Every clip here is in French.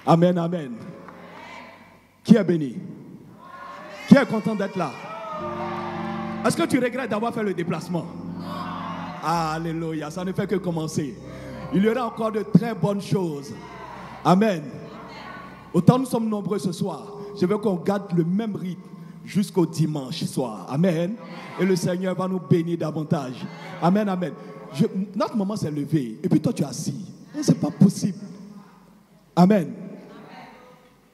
Amen, amen. Qui est béni? Qui est content d'être là? Est-ce que tu regrettes d'avoir fait le déplacement? Alléluia, ça ne fait que commencer. Il y aura encore de très bonnes choses. Amen. Autant nous sommes nombreux ce soir, je veux qu'on garde le même rythme jusqu'au dimanche soir. Amen. Et le Seigneur va nous bénir davantage. Amen, amen. Notre maman s'est levée et puis toi tu es assis. Ce n'est pas possible. Amen.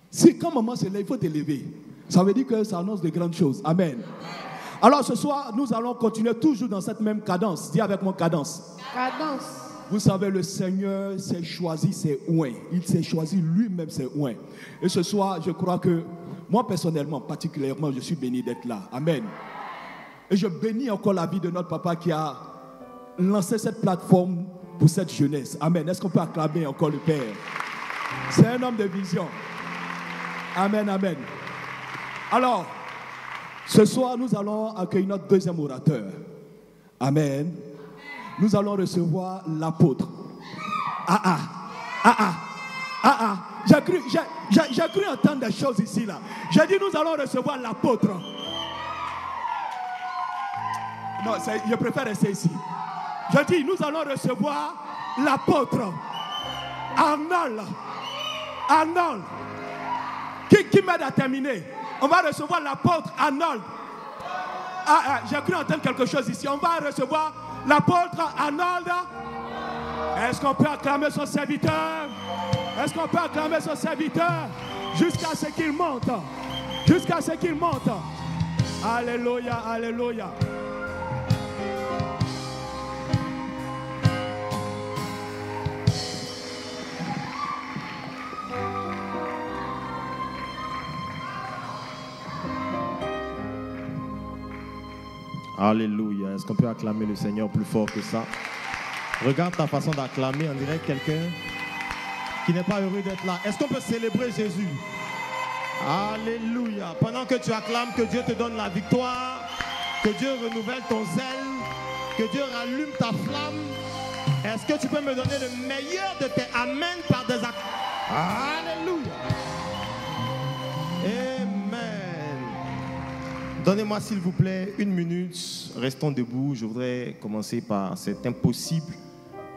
Si quand maman se lève, il faut te lever. Ça veut dire que ça annonce de grandes choses. Amen. Alors ce soir, nous allons continuer toujours dans cette même cadence. Dis avec moi cadence. Cadence. Vous savez, le Seigneur s'est choisi ses oins. Il s'est choisi lui-même ses oins. Et ce soir, je crois que moi personnellement, particulièrement, je suis béni d'être là. Amen. Et je bénis encore la vie de notre papa qui a lancé cette plateforme pour cette jeunesse. Amen. Est-ce qu'on peut acclamer encore le Père? C'est un homme de vision. Amen, amen. Alors, ce soir, nous allons accueillir notre deuxième orateur. Amen. Nous allons recevoir l'apôtre. J'ai cru entendre des choses ici, là. J'ai dit, nous allons recevoir l'apôtre. Non, je préfère rester ici. Je dis, nous allons recevoir l'apôtre. Arnold. Qui m'aide à terminer? On va recevoir l'apôtre Arnold. J'ai cru entendre quelque chose ici. On va recevoir l'apôtre Arnold. Est-ce qu'on peut acclamer son serviteur? Est-ce qu'on peut acclamer son serviteur? Jusqu'à ce qu'il monte. Jusqu'à ce qu'il monte. Alléluia, alléluia. Alléluia. Est-ce qu'on peut acclamer le Seigneur plus fort que ça? Regarde ta façon d'acclamer. On dirait quelqu'un qui n'est pas heureux d'être là. Est-ce qu'on peut célébrer Jésus? Alléluia. Pendant que tu acclames, que Dieu te donne la victoire, que Dieu renouvelle ton zèle, que Dieu rallume ta flamme. Est-ce que tu peux me donner le meilleur de tes amen par des actes? Alléluia. Amen. Donnez-moi s'il vous plaît 1 minute, restons debout. Je voudrais commencer par, c'est impossible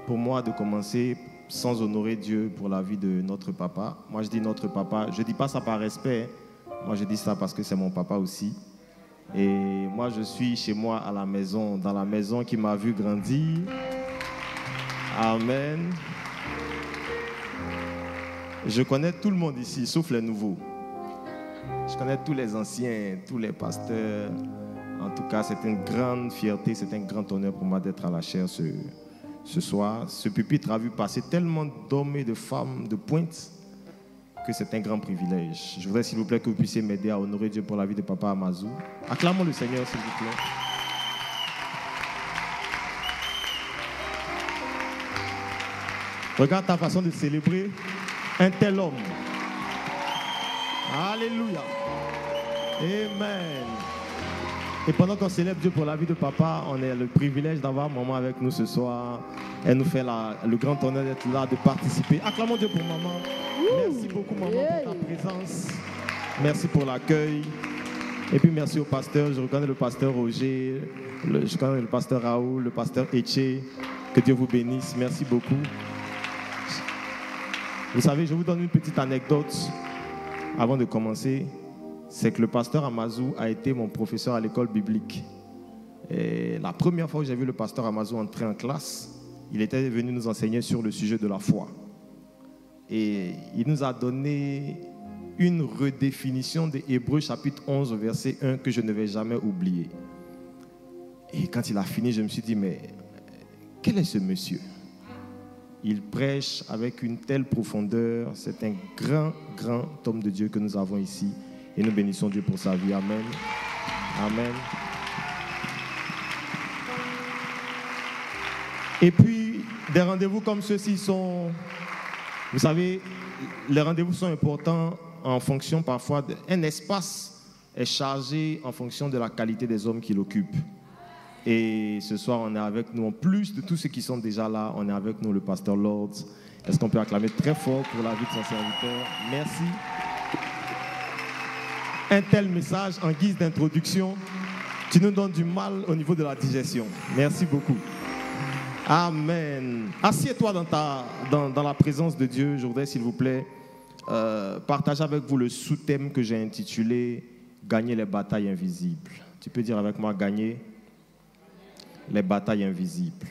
pour moi de commencer sans honorer Dieu pour la vie de notre papa. Moi je dis notre papa, je ne dis pas ça par respect, moi je dis ça parce que c'est mon papa aussi. Et moi je suis chez moi à la maison, dans la maison qui m'a vu grandir. Amen. Je connais tout le monde ici, sauf les nouveaux. Je connais tous les anciens, tous les pasteurs. En tout cas, c'est une grande fierté, c'est un grand honneur pour moi d'être à la chaire ce soir. Ce pupitre a vu passer tellement d'hommes et de femmes de pointe que c'est un grand privilège. Je voudrais s'il vous plaît que vous puissiez m'aider à honorer Dieu pour la vie de Papa Amazou. Acclamons le Seigneur s'il vous plaît. Regarde ta façon de célébrer un tel homme. Alléluia. Amen. Et pendant qu'on célèbre Dieu pour la vie de papa, on a le privilège d'avoir maman avec nous ce soir. Elle nous fait le grand honneur d'être là, de participer. Acclamons Dieu pour maman. Merci beaucoup maman pour ta présence. Merci pour l'accueil. Et puis merci au pasteur. Je reconnais le pasteur Roger, je reconnais le pasteur Raoul, le pasteur Etche. Que Dieu vous bénisse. Merci beaucoup. Vous savez, je vous donne une petite anecdote avant de commencer. C'est que le pasteur Amazou a été mon professeur à l'école biblique. Et la première fois que j'ai vu le pasteur Amazou entrer en classe, il était venu nous enseigner sur le sujet de la foi. Et il nous a donné une redéfinition de Hébreux chapitre 11, verset 1 que je ne vais jamais oublier. Et quand il a fini, je me suis dit, mais quel est ce monsieur? Il prêche avec une telle profondeur. C'est un grand, grand homme de Dieu que nous avons ici. Et nous bénissons Dieu pour sa vie. Amen. Amen. Et puis, des rendez-vous comme ceux-ci sont... Vous savez, les rendez-vous sont importants en fonction parfois d'un espace est chargé en fonction de la qualité des hommes qui l'occupent. Et ce soir, on est avec nous, en plus de tous ceux qui sont déjà là, on est avec nous le pasteur Lords Est-ce qu'on peut acclamer très fort pour la vie de son serviteur? Merci. Un tel message en guise d'introduction, tu nous donnes du mal au niveau de la digestion. Merci beaucoup. Amen. Assieds-toi dans la présence de Dieu. Je voudrais, s'il vous plaît, partager avec vous le sous-thème que j'ai intitulé « Gagner les batailles invisibles ». Tu peux dire avec moi « Gagner les batailles invisibles ».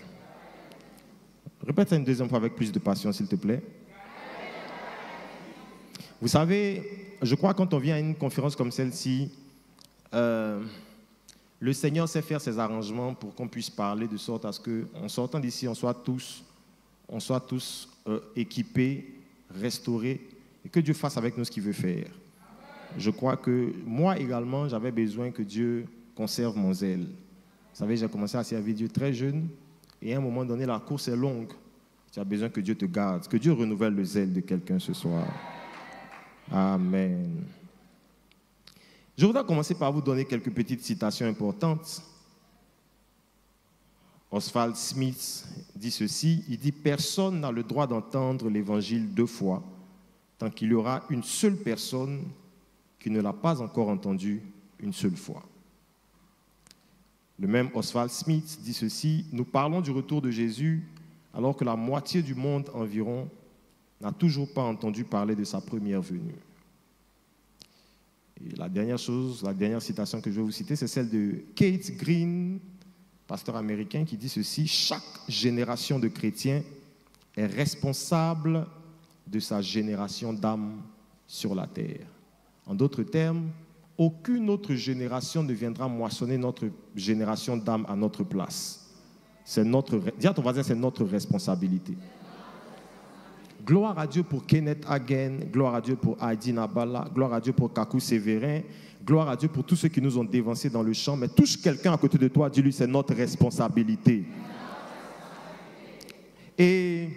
Répète ça une deuxième fois avec plus de passion, s'il te plaît. Vous savez, je crois que quand on vient à une conférence comme celle-ci, le Seigneur sait faire ses arrangements pour qu'on puisse parler de sorte à ce qu'en sortant d'ici, on soit tous équipés, restaurés, et que Dieu fasse avec nous ce qu'il veut faire. Je crois que moi également, j'avais besoin que Dieu conserve mon zèle. Vous savez, j'ai commencé à servir Dieu très jeune, et à un moment donné, la course est longue. Tu as besoin que Dieu te garde, que Dieu renouvelle le zèle de quelqu'un ce soir. Amen. Je voudrais commencer par vous donner quelques petites citations importantes. Oswald Smith dit ceci, il dit « Personne n'a le droit d'entendre l'évangile deux fois, tant qu'il y aura une seule personne qui ne l'a pas encore entendu une seule fois. » Le même Oswald Smith dit ceci, « Nous parlons du retour de Jésus alors que la moitié du monde environ n'a toujours pas entendu parler de sa première venue. » Et la dernière citation que je vais vous citer, c'est celle de Kate Green, pasteur américain, qui dit ceci, « Chaque génération de chrétiens est responsable de sa génération d'âmes sur la terre. » En d'autres termes, aucune autre génération ne viendra moissonner notre génération d'âmes à notre place. Dis à ton voisin, c'est notre responsabilité. Gloire à Dieu pour Kenneth Hagin, gloire à Dieu pour Heidi Nabala, gloire à Dieu pour Kakou Sévérin, gloire à Dieu pour tous ceux qui nous ont dévancés dans le champ. Mais touche quelqu'un à côté de toi, dis-lui, c'est notre responsabilité. Et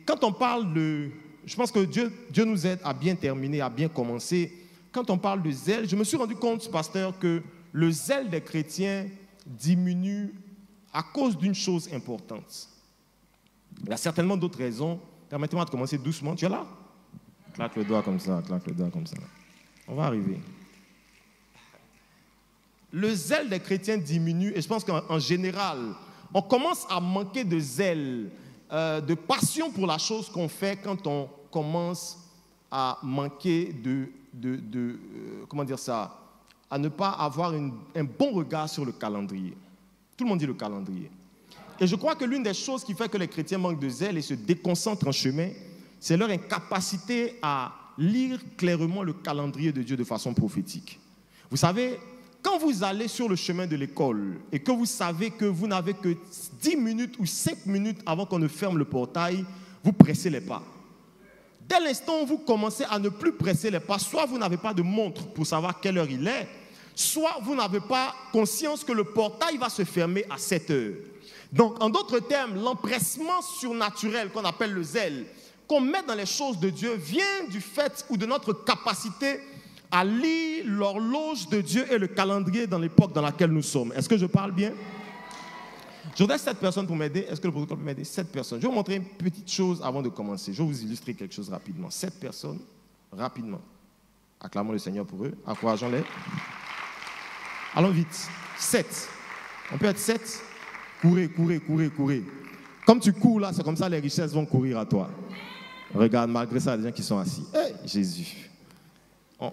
quand on parle de... Je pense que Dieu nous aide à bien terminer, à bien commencer. Quand on parle de zèle, je me suis rendu compte, pasteur, que le zèle des chrétiens diminue à cause d'une chose importante. Il y a certainement d'autres raisons. Permettez-moi de commencer doucement. Tu es là? Claque le doigt comme ça, claque le doigt comme ça. On va arriver. Le zèle des chrétiens diminue et je pense qu'en général, on commence à manquer de zèle, de passion pour la chose qu'on fait quand on commence à manquer comment dire ça, à ne pas avoir un bon regard sur le calendrier. Tout le monde dit le calendrier. Et je crois que l'une des choses qui fait que les chrétiens manquent de zèle et se déconcentrent en chemin, c'est leur incapacité à lire clairement le calendrier de Dieu de façon prophétique. Vous savez, quand vous allez sur le chemin de l'école et que vous savez que vous n'avez que 10 minutes ou 5 minutes avant qu'on ne ferme le portail, vous pressez les pas. Dès l'instant où vous commencez à ne plus presser les pas, soit vous n'avez pas de montre pour savoir quelle heure il est, soit vous n'avez pas conscience que le portail va se fermer à 7 heures. Donc, en d'autres termes, l'empressement surnaturel qu'on appelle le zèle, qu'on met dans les choses de Dieu, vient du fait ou de notre capacité à lire l'horloge de Dieu et le calendrier dans l'époque dans laquelle nous sommes. Est-ce que je parle bien? Je voudrais 7 personnes pour m'aider. Est-ce que le protocole peut m'aider? 7 personnes. Je vais vous montrer une petite chose avant de commencer. Je vais vous illustrer quelque chose rapidement. 7 personnes, rapidement. Acclamons le Seigneur pour eux. Encourageons-les. Allons vite. 7. On peut être 7? Courez, courez, courez, courez. Comme tu cours là, c'est comme ça les richesses vont courir à toi. Regarde, malgré ça, il y a des gens qui sont assis. Hey, Jésus. Oh,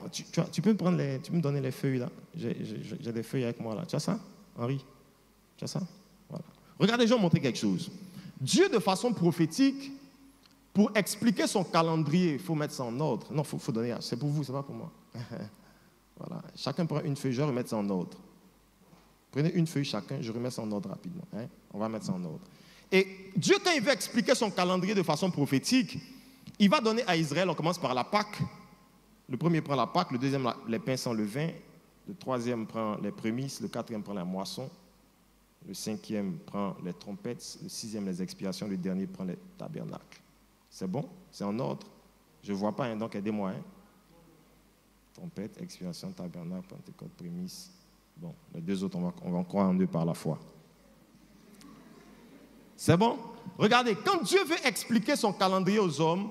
tu peux me donner les feuilles là? J'ai des feuilles avec moi là. Tu as ça, Henri? Tu as ça? Voilà. Regardez, je vais vous montrer quelque chose. Dieu, de façon prophétique, pour expliquer son calendrier, il faut mettre ça en ordre. Non, il faut donner. C'est pour vous, c'est pas pour moi. Voilà. Chacun prend une feuille, je vais remettre ça en ordre. Prenez une feuille chacun, je remets ça en ordre rapidement. Hein? On va mettre ça en ordre. Et Dieu, quand il veut expliquer son calendrier de façon prophétique, il va donner à Israël, on commence par la Pâque. Le premier prend la Pâque, le deuxième les pains sans levain, le troisième prend les prémices, le quatrième prend la moisson, le cinquième prend les trompettes, le sixième les expiations, le dernier prend les tabernacles. C'est bon? C'est en ordre? Je ne vois pas, hein, donc aidez-moi. Hein? Trompette, expiation, tabernacle, pentecôte, prémices. Bon, les deux autres, on va croire en Dieu par la foi. C'est bon? regardez, quand Dieu veut expliquer son calendrier aux hommes,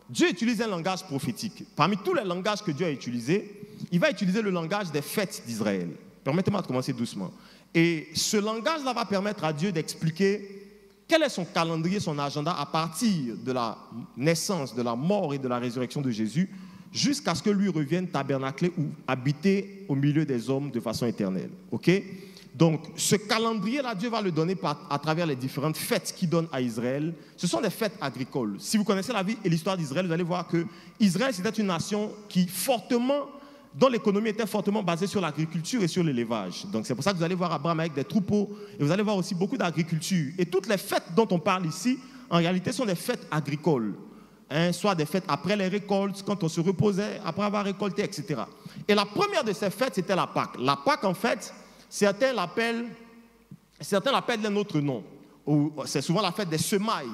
Dieu utilise un langage prophétique. Parmi tous les langages que Dieu a utilisés, il va utiliser le langage des fêtes d'Israël. Permettez-moi de commencer doucement. Et ce langage-là va permettre à Dieu d'expliquer quel est son calendrier, son agenda à partir de la naissance, de la mort et de la résurrection de Jésus, jusqu'à ce que lui revienne tabernacler ou habiter au milieu des hommes de façon éternelle. Ok? Donc, ce calendrier-là, Dieu va le donner à travers les différentes fêtes qu'il donne à Israël. Ce sont des fêtes agricoles. Si vous connaissez la vie et l'histoire d'Israël, vous allez voir que Israël, c'était une nation dont l'économie était fortement basée sur l'agriculture et sur l'élevage. Donc, c'est pour ça que vous allez voir Abraham avec des troupeaux et vous allez voir aussi beaucoup d'agriculture. Et toutes les fêtes dont on parle ici, en réalité, sont des fêtes agricoles. Soit des fêtes après les récoltes, quand on se reposait, après avoir récolté, etc. Et la première de ces fêtes, c'était la Pâque. La Pâque, en fait, certains l'appellent d'un autre nom. C'est souvent la fête des semailles.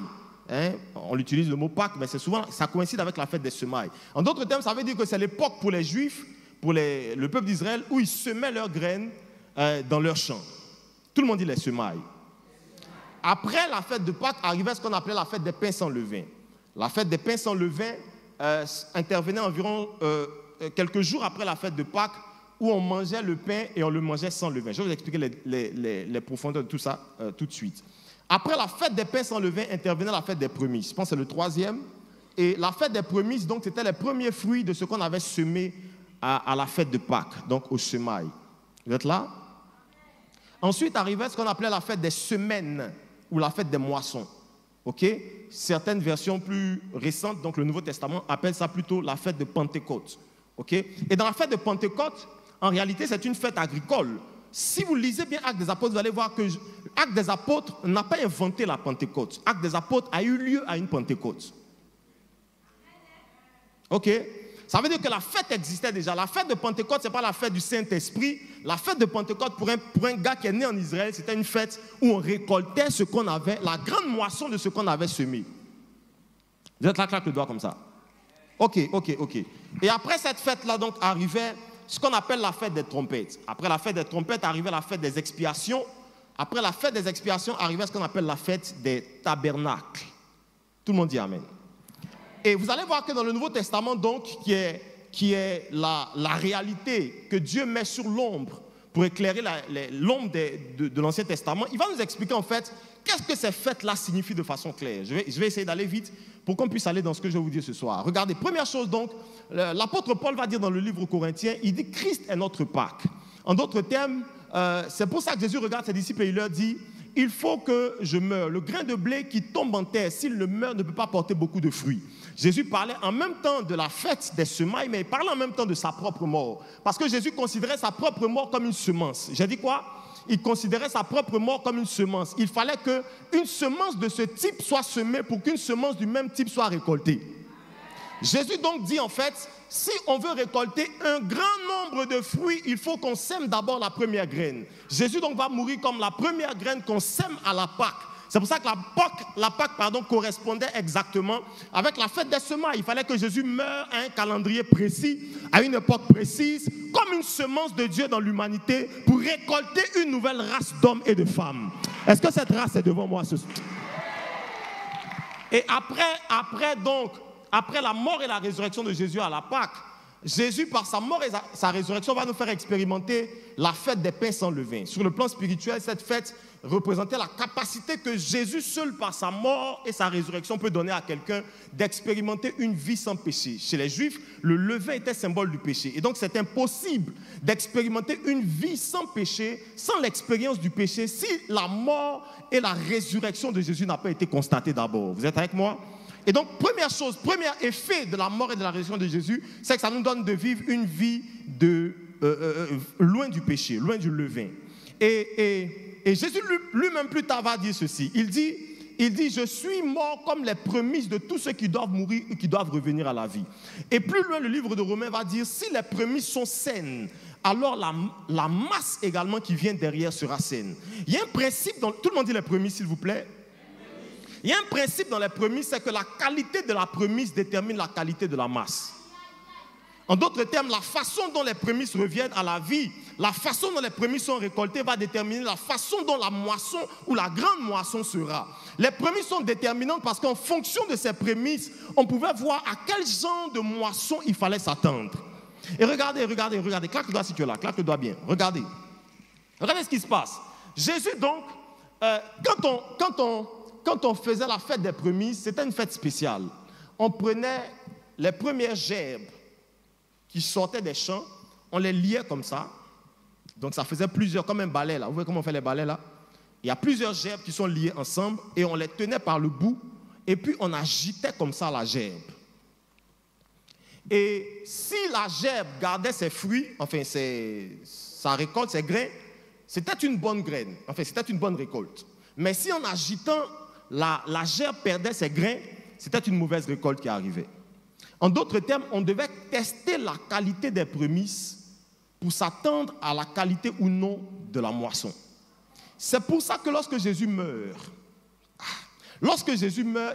On utilise le mot Pâques, mais ça coïncide avec la fête des semailles. En d'autres termes, ça veut dire que c'est l'époque pour les Juifs, pour le peuple d'Israël, où ils semaient leurs graines dans leurs champs. Tout le monde dit les semailles. Après la fête de Pâques, arrivait ce qu'on appelait la fête des pains sans levain. La fête des pains sans levain intervenait environ quelques jours après la fête de Pâques, où on mangeait le pain et on le mangeait sans levain. Je vais vous expliquer les profondeurs de tout ça tout de suite. Après la fête des pains sans levain, intervenait la fête des prémices. Je pense que c'est le troisième. Et la fête des prémices, donc, c'était les premiers fruits de ce qu'on avait semé à la fête de Pâques, donc aux semailles. Vous êtes là? Ensuite arrivait ce qu'on appelait la fête des semaines ou la fête des moissons. Ok? Certaines versions plus récentes, donc le Nouveau Testament, appellent ça plutôt la fête de Pentecôte. Ok? Et dans la fête de Pentecôte, en réalité, c'est une fête agricole. Si vous lisez bien Actes des Apôtres, vous allez voir que Actes des Apôtres n'a pas inventé la Pentecôte. Actes des Apôtres a eu lieu à une Pentecôte. Ok? Ça veut dire que la fête existait déjà. La fête de Pentecôte, ce n'est pas la fête du Saint-Esprit. La fête de Pentecôte, pour un gars qui est né en Israël, c'était une fête où on récoltait ce qu'on avait, la grande moisson de ce qu'on avait semé. Vous êtes là, claque le doigt comme ça. Ok. Et après cette fête-là, donc, arrivait ce qu'on appelle la fête des trompettes. Après la fête des trompettes, arrivait la fête des expiations. Après la fête des expiations, arrivait ce qu'on appelle la fête des tabernacles. Tout le monde dit Amen. Et vous allez voir que dans le Nouveau Testament, donc, qui est la réalité que Dieu met sur l'ombre pour éclairer l'ombre de l'Ancien Testament, il va nous expliquer en fait qu'est-ce que ces fêtes-là signifient de façon claire. Je vais essayer d'aller vite pour qu'on puisse aller dans ce que je vais vous dire ce soir. Regardez, première chose donc, l'apôtre Paul va dire dans le livre aux Corinthiens, il dit Christ est notre Pâque. En d'autres termes, c'est pour ça que Jésus regarde ses disciples et il leur dit, il faut que je meure. Le grain de blé qui tombe en terre, s'il ne meurt, ne peut pas porter beaucoup de fruits. Jésus parlait en même temps de la fête des semailles, mais il parlait en même temps de sa propre mort. Parce que Jésus considérait sa propre mort comme une semence. J'ai dit quoi? Il considérait sa propre mort comme une semence. Il fallait qu'une semence de ce type soit semée pour qu'une semence du même type soit récoltée. Jésus donc dit en fait, si on veut récolter un grand nombre de fruits, il faut qu'on sème d'abord la première graine. Jésus donc va mourir comme la première graine qu'on sème à la Pâque. C'est pour ça que la Pâque correspondait exactement avec la fête des semailles. Il fallait que Jésus meure à un calendrier précis, à une époque précise, comme une semence de Dieu dans l'humanité pour récolter une nouvelle race d'hommes et de femmes. Est-ce que cette race est devant moi ce soir? Et après la mort et la résurrection de Jésus à la Pâque, Jésus, par sa mort et sa résurrection, va nous faire expérimenter la fête des pains sans levain. Sur le plan spirituel, cette fête représentait la capacité que Jésus seul, par sa mort et sa résurrection, peut donner à quelqu'un d'expérimenter une vie sans péché. Chez les Juifs, le levain était symbole du péché. Et donc, c'est impossible d'expérimenter une vie sans péché, sans l'expérience du péché, si la mort et la résurrection de Jésus n'ont pas été constatées d'abord. Vous êtes avec moi? Et donc, première chose, premier effet de la mort et de la résurrection de Jésus, c'est que ça nous donne de vivre une vie loin du péché, loin du levain. Et Jésus lui-même plus tard va dire ceci. Il dit, je suis mort comme les prémices de tous ceux qui doivent mourir et qui doivent revenir à la vie. Et plus loin, le livre de Romains va dire, si les prémices sont saines, alors la masse également qui vient derrière sera saine. Il y a un principe, tout le monde dit les prémices s'il vous plaît. Il y a un principe dans les prémices, c'est que la qualité de la prémisse détermine la qualité de la masse. En d'autres termes, la façon dont les prémices reviennent à la vie, la façon dont les prémices sont récoltées va déterminer la façon dont la moisson ou la grande moisson sera. Les prémices sont déterminantes parce qu'en fonction de ces prémices, on pouvait voir à quel genre de moisson il fallait s'attendre. Et regardez, claque le doigt si tu es là, claque le doigt bien, regardez ce qui se passe. Jésus donc, quand on faisait la fête des prémices, c'était une fête spéciale. On prenait les premières gerbes qui sortaient des champs, on les liait comme ça. Donc ça faisait plusieurs, comme un balai là. Vous voyez comment on fait les balais là? Il y a plusieurs gerbes qui sont liées ensemble et on les tenait par le bout et puis on agitait comme ça la gerbe. Et si la gerbe gardait ses fruits, enfin sa récolte, ses grains, c'était une bonne graine, enfin c'était une bonne récolte. Mais si en agitant, la gerbe perdait ses grains, c'était une mauvaise récolte qui arrivait. En d'autres termes, on devait tester la qualité des prémices pour s'attendre à la qualité ou non de la moisson. C'est pour ça que lorsque Jésus meurt,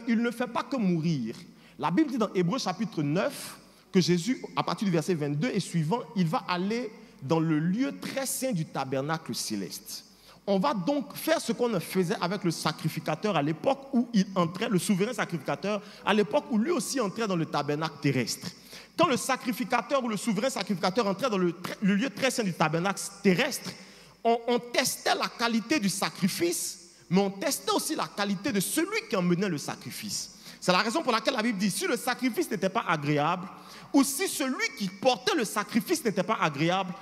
il ne fait pas que mourir. La Bible dit dans Hébreux chapitre 9 que Jésus, à partir du verset 22 et suivant, il va aller dans le lieu très saint du tabernacle céleste. On va donc faire ce qu'on faisait avec le sacrificateur à l'époque où il entrait, le souverain sacrificateur, à l'époque où lui aussi entrait dans le tabernacle terrestre. Quand le sacrificateur ou le souverain sacrificateur entrait dans le lieu très saint du tabernacle terrestre, on testait la qualité du sacrifice, mais on testait aussi la qualité de celui qui emmenait le sacrifice. C'est la raison pour laquelle la Bible dit, si le sacrifice n'était pas agréable, ou si celui qui portait le sacrifice n'était pas agréable,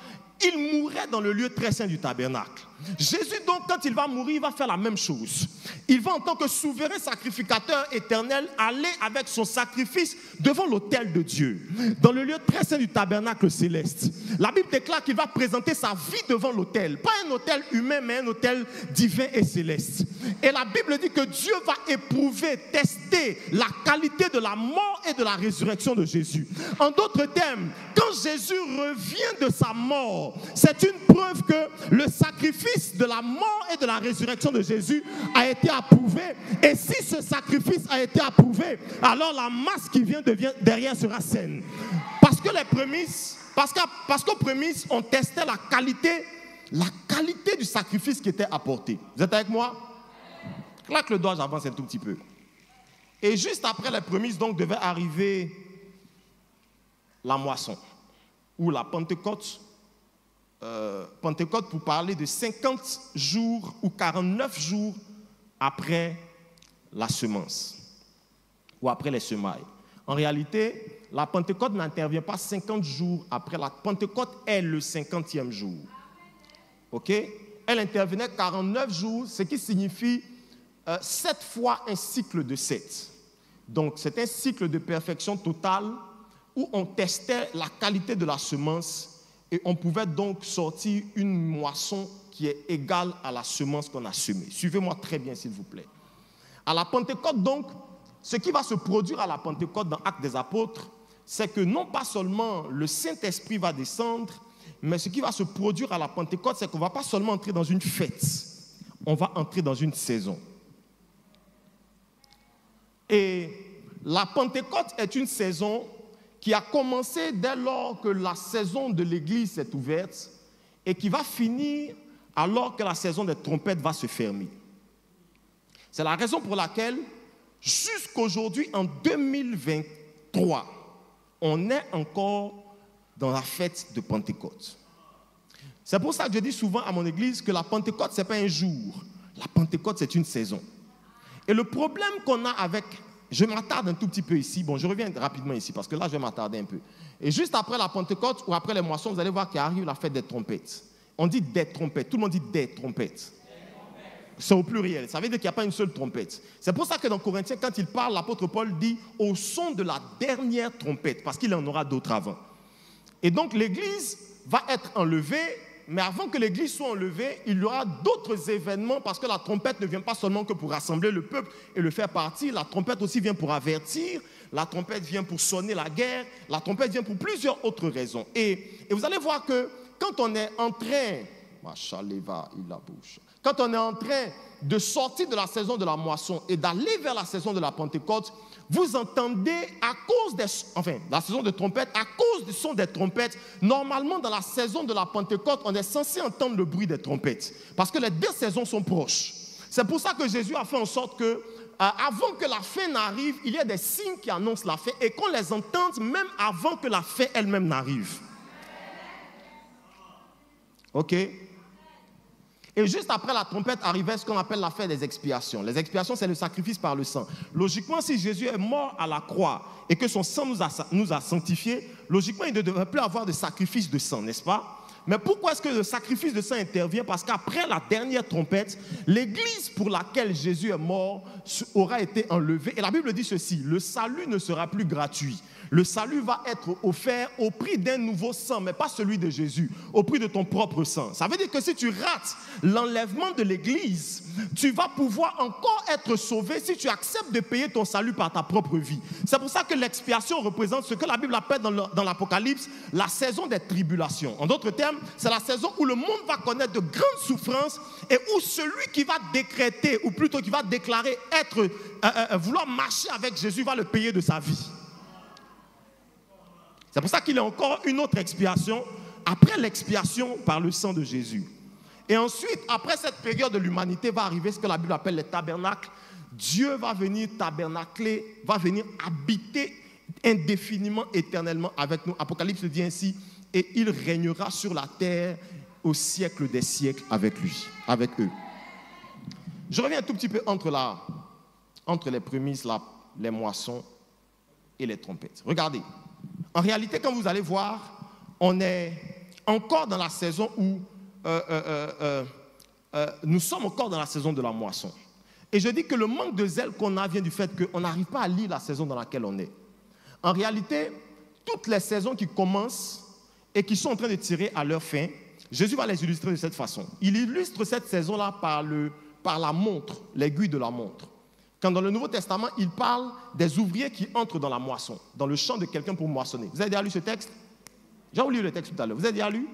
il mourrait dans le lieu très saint du tabernacle. Jésus donc, quand il va mourir, il va faire la même chose. Il va en tant que souverain sacrificateur éternel aller avec son sacrifice devant l'autel de Dieu, dans le lieu très saint du tabernacle céleste. La Bible déclare qu'il va présenter sa vie devant l'autel, pas un autel humain, mais un autel divin et céleste. Et la Bible dit que Dieu va éprouver, tester la qualité de la mort et de la résurrection de Jésus. En d'autres termes, quand Jésus revient de sa mort, c'est une preuve que le sacrifice de la mort et de la résurrection de Jésus a été approuvé. Et si ce sacrifice a été approuvé, alors la masse qui vient derrière sera saine. Parce que les prémices, parce qu'aux prémices, on testait la qualité du sacrifice qui était apporté. Vous êtes avec moi? Claque le doigt, j'avance un tout petit peu. Et juste après les prémices, donc, devait arriver la moisson, ou la Pentecôte. Pentecôte pour parler de 50 jours ou 49 jours après la semence ou après les semailles. En réalité, la Pentecôte n'intervient pas 50 jours après. La Pentecôte est le 50e jour. Ok? Elle intervenait 49 jours, ce qui signifie 7 fois un cycle de 7. Donc, c'est un cycle de perfection totale où on testait la qualité de la semence. Et on pouvait donc sortir une moisson qui est égale à la semence qu'on a semée. Suivez-moi très bien, s'il vous plaît. À la Pentecôte, donc, ce qui va se produire à la Pentecôte dans Actes des Apôtres, c'est que non pas seulement le Saint-Esprit va descendre, mais ce qui va se produire à la Pentecôte, c'est qu'on ne va pas seulement entrer dans une fête, on va entrer dans une saison. Et la Pentecôte est une saison qui a commencé dès lors que la saison de l'Église s'est ouverte et qui va finir alors que la saison des trompettes va se fermer. C'est la raison pour laquelle, jusqu'aujourd'hui, en 2023, on est encore dans la fête de Pentecôte. C'est pour ça que je dis souvent à mon église que la Pentecôte, ce n'est pas un jour. La Pentecôte, c'est une saison. Et le problème qu'on a avec... Je m'attarde un tout petit peu ici. Bon, je reviens rapidement ici parce que là, je vais m'attarder un peu. Et juste après la Pentecôte ou après les moissons, vous allez voir qu'il arrive la fête des trompettes. On dit des trompettes. Tout le monde dit des trompettes. C'est au pluriel. Ça veut dire qu'il n'y a pas une seule trompette. C'est pour ça que dans Corinthiens, quand il parle, l'apôtre Paul dit au son de la dernière trompette, parce qu'il en aura d'autres avant. Et donc, l'église va être enlevée. Mais avant que l'église soit enlevée, il y aura d'autres événements parce que la trompette ne vient pas seulement que pour rassembler le peuple et le faire partir. La trompette aussi vient pour avertir, la trompette vient pour sonner la guerre, la trompette vient pour plusieurs autres raisons. Et vous allez voir que quand on est en train, quand on est en train de sortir de la saison de la moisson et d'aller vers la saison de la Pentecôte, vous entendez à cause la saison de trompette, à cause du son des trompettes, normalement dans la saison de la Pentecôte, on est censé entendre le bruit des trompettes. Parce que les deux saisons sont proches. C'est pour ça que Jésus a fait en sorte que, avant que la fin n'arrive, il y a des signes qui annoncent la fin et qu'on les entende même avant que la fin elle-même n'arrive. Ok? Et juste après la trompette arrivait ce qu'on appelle la fête des expiations. Les expiations, c'est le sacrifice par le sang. Logiquement, si Jésus est mort à la croix et que son sang nous a sanctifiés, logiquement, il ne devrait plus avoir de sacrifice de sang, n'est-ce pas? Mais pourquoi est-ce que le sacrifice de sang intervient? Parce qu'après la dernière trompette, l'église pour laquelle Jésus est mort aura été enlevée. Et la Bible dit ceci, le salut ne sera plus gratuit. Le salut va être offert au prix d'un nouveau sang, mais pas celui de Jésus, au prix de ton propre sang. Ça veut dire que si tu rates l'enlèvement de l'église, tu vas pouvoir encore être sauvé si tu acceptes de payer ton salut par ta propre vie. C'est pour ça que l'expiation représente ce que la Bible appelle dans l'Apocalypse la saison des tribulations. En d'autres termes, c'est la saison où le monde va connaître de grandes souffrances et où celui qui va décréter, ou plutôt qui va déclarer vouloir marcher avec Jésus, va le payer de sa vie. C'est pour ça qu'il y a encore une autre expiation, après l'expiation par le sang de Jésus. Et ensuite, après cette période de l'humanité, va arriver ce que la Bible appelle les tabernacles. Dieu va venir tabernacler, va venir habiter indéfiniment, éternellement avec nous. Apocalypse dit ainsi, et il régnera sur la terre au siècle des siècles avec lui, avec eux. Je reviens un tout petit peu entre les prémices, les moissons et les trompettes. Regardez. En réalité, quand vous allez voir, on est encore dans la saison où nous sommes encore dans la saison de la moisson. Et je dis que le manque de zèle qu'on a vient du fait qu'on n'arrive pas à lire la saison dans laquelle on est. En réalité, toutes les saisons qui commencent et qui sont en train de tirer à leur fin, Jésus va les illustrer de cette façon. Il illustre cette saison-là par la montre, l'aiguille de la montre. Quand dans le Nouveau Testament, il parle des ouvriers qui entrent dans la moisson, dans le champ de quelqu'un pour moissonner. Vous avez déjà lu ce texte? J'ai lu le texte tout à l'heure. Vous avez déjà lu?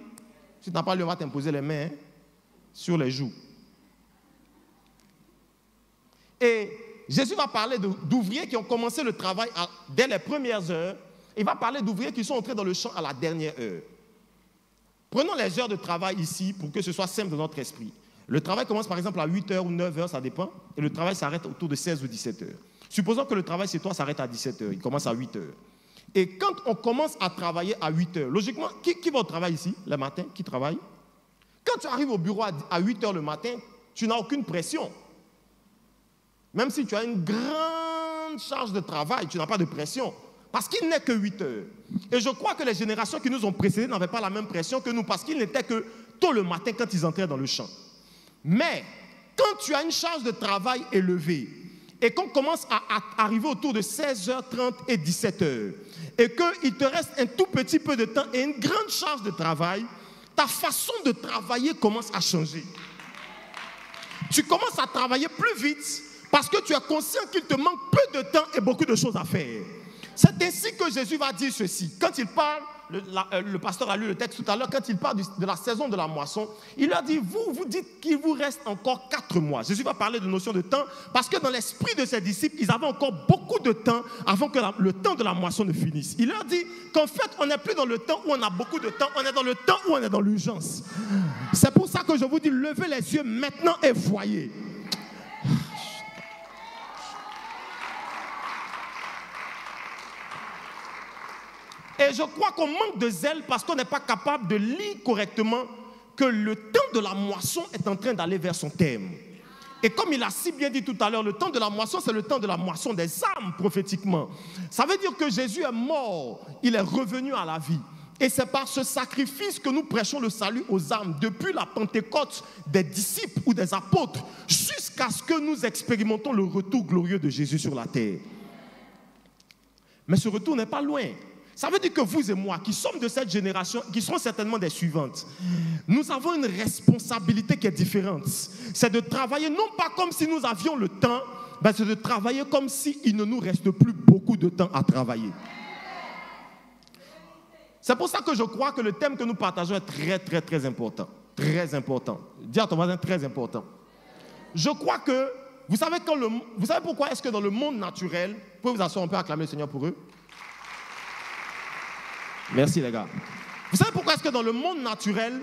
Si tu n'as pas lu, on va t'imposer les mains sur les joues. Et Jésus va parler d'ouvriers qui ont commencé le travail dès les premières heures. Il va parler d'ouvriers qui sont entrés dans le champ à la dernière heure. Prenons les heures de travail ici pour que ce soit simple dans notre esprit. Le travail commence par exemple à 8h ou 9h, ça dépend, et le travail s'arrête autour de 16 ou 17h. Supposons que le travail chez toi s'arrête à 17h, il commence à 8h. Et quand on commence à travailler à 8h, logiquement, qui va au travail ici, le matin, qui travaille? Quand tu arrives au bureau à 8h le matin, tu n'as aucune pression. Même si tu as une grande charge de travail, tu n'as pas de pression. Parce qu'il n'est que 8 heures. Et je crois que les générations qui nous ont précédés n'avaient pas la même pression que nous, parce qu'il n'était que tôt le matin quand ils entraient dans le champ. Mais quand tu as une charge de travail élevée et qu'on commence à arriver autour de 16h30 et 17h et qu'il te reste un tout petit peu de temps et une grande charge de travail, ta façon de travailler commence à changer. Tu commences à travailler plus vite parce que tu es conscient qu'il te manque peu de temps et beaucoup de choses à faire. C'est ainsi que Jésus va dire ceci. Quand il parle, le pasteur a lu le texte tout à l'heure, quand il parle de la saison de la moisson, il leur dit, vous dites qu'il vous reste encore 4 mois. Jésus va parler de notion de temps, parce que dans l'esprit de ses disciples, ils avaient encore beaucoup de temps avant que le temps de la moisson ne finisse. Il leur dit qu'en fait, on n'est plus dans le temps où on a beaucoup de temps, on est dans le temps où on est dans l'urgence. C'est pour ça que je vous dis, levez les yeux maintenant et voyez. Et je crois qu'on manque de zèle parce qu'on n'est pas capable de lire correctement que le temps de la moisson est en train d'aller vers son terme. Et comme il a si bien dit tout à l'heure, le temps de la moisson, c'est le temps de la moisson des âmes prophétiquement. Ça veut dire que Jésus est mort, il est revenu à la vie. Et c'est par ce sacrifice que nous prêchons le salut aux âmes depuis la Pentecôte des disciples ou des apôtres jusqu'à ce que nous expérimentons le retour glorieux de Jésus sur la terre. Mais ce retour n'est pas loin. Ça veut dire que vous et moi, qui sommes de cette génération, qui seront certainement des suivantes, nous avons une responsabilité qui est différente. C'est de travailler non pas comme si nous avions le temps, mais c'est de travailler comme s'il ne nous reste plus beaucoup de temps à travailler. C'est pour ça que je crois que le thème que nous partageons est très, très, très important. Très important. Dis à ton voisin, très important. Je crois que, vous savez pourquoi est-ce que dans le monde naturel, vous pouvez vous asseoir, on peut acclamer le Seigneur pour eux? Merci les gars. Vous savez pourquoi est-ce que dans le monde naturel,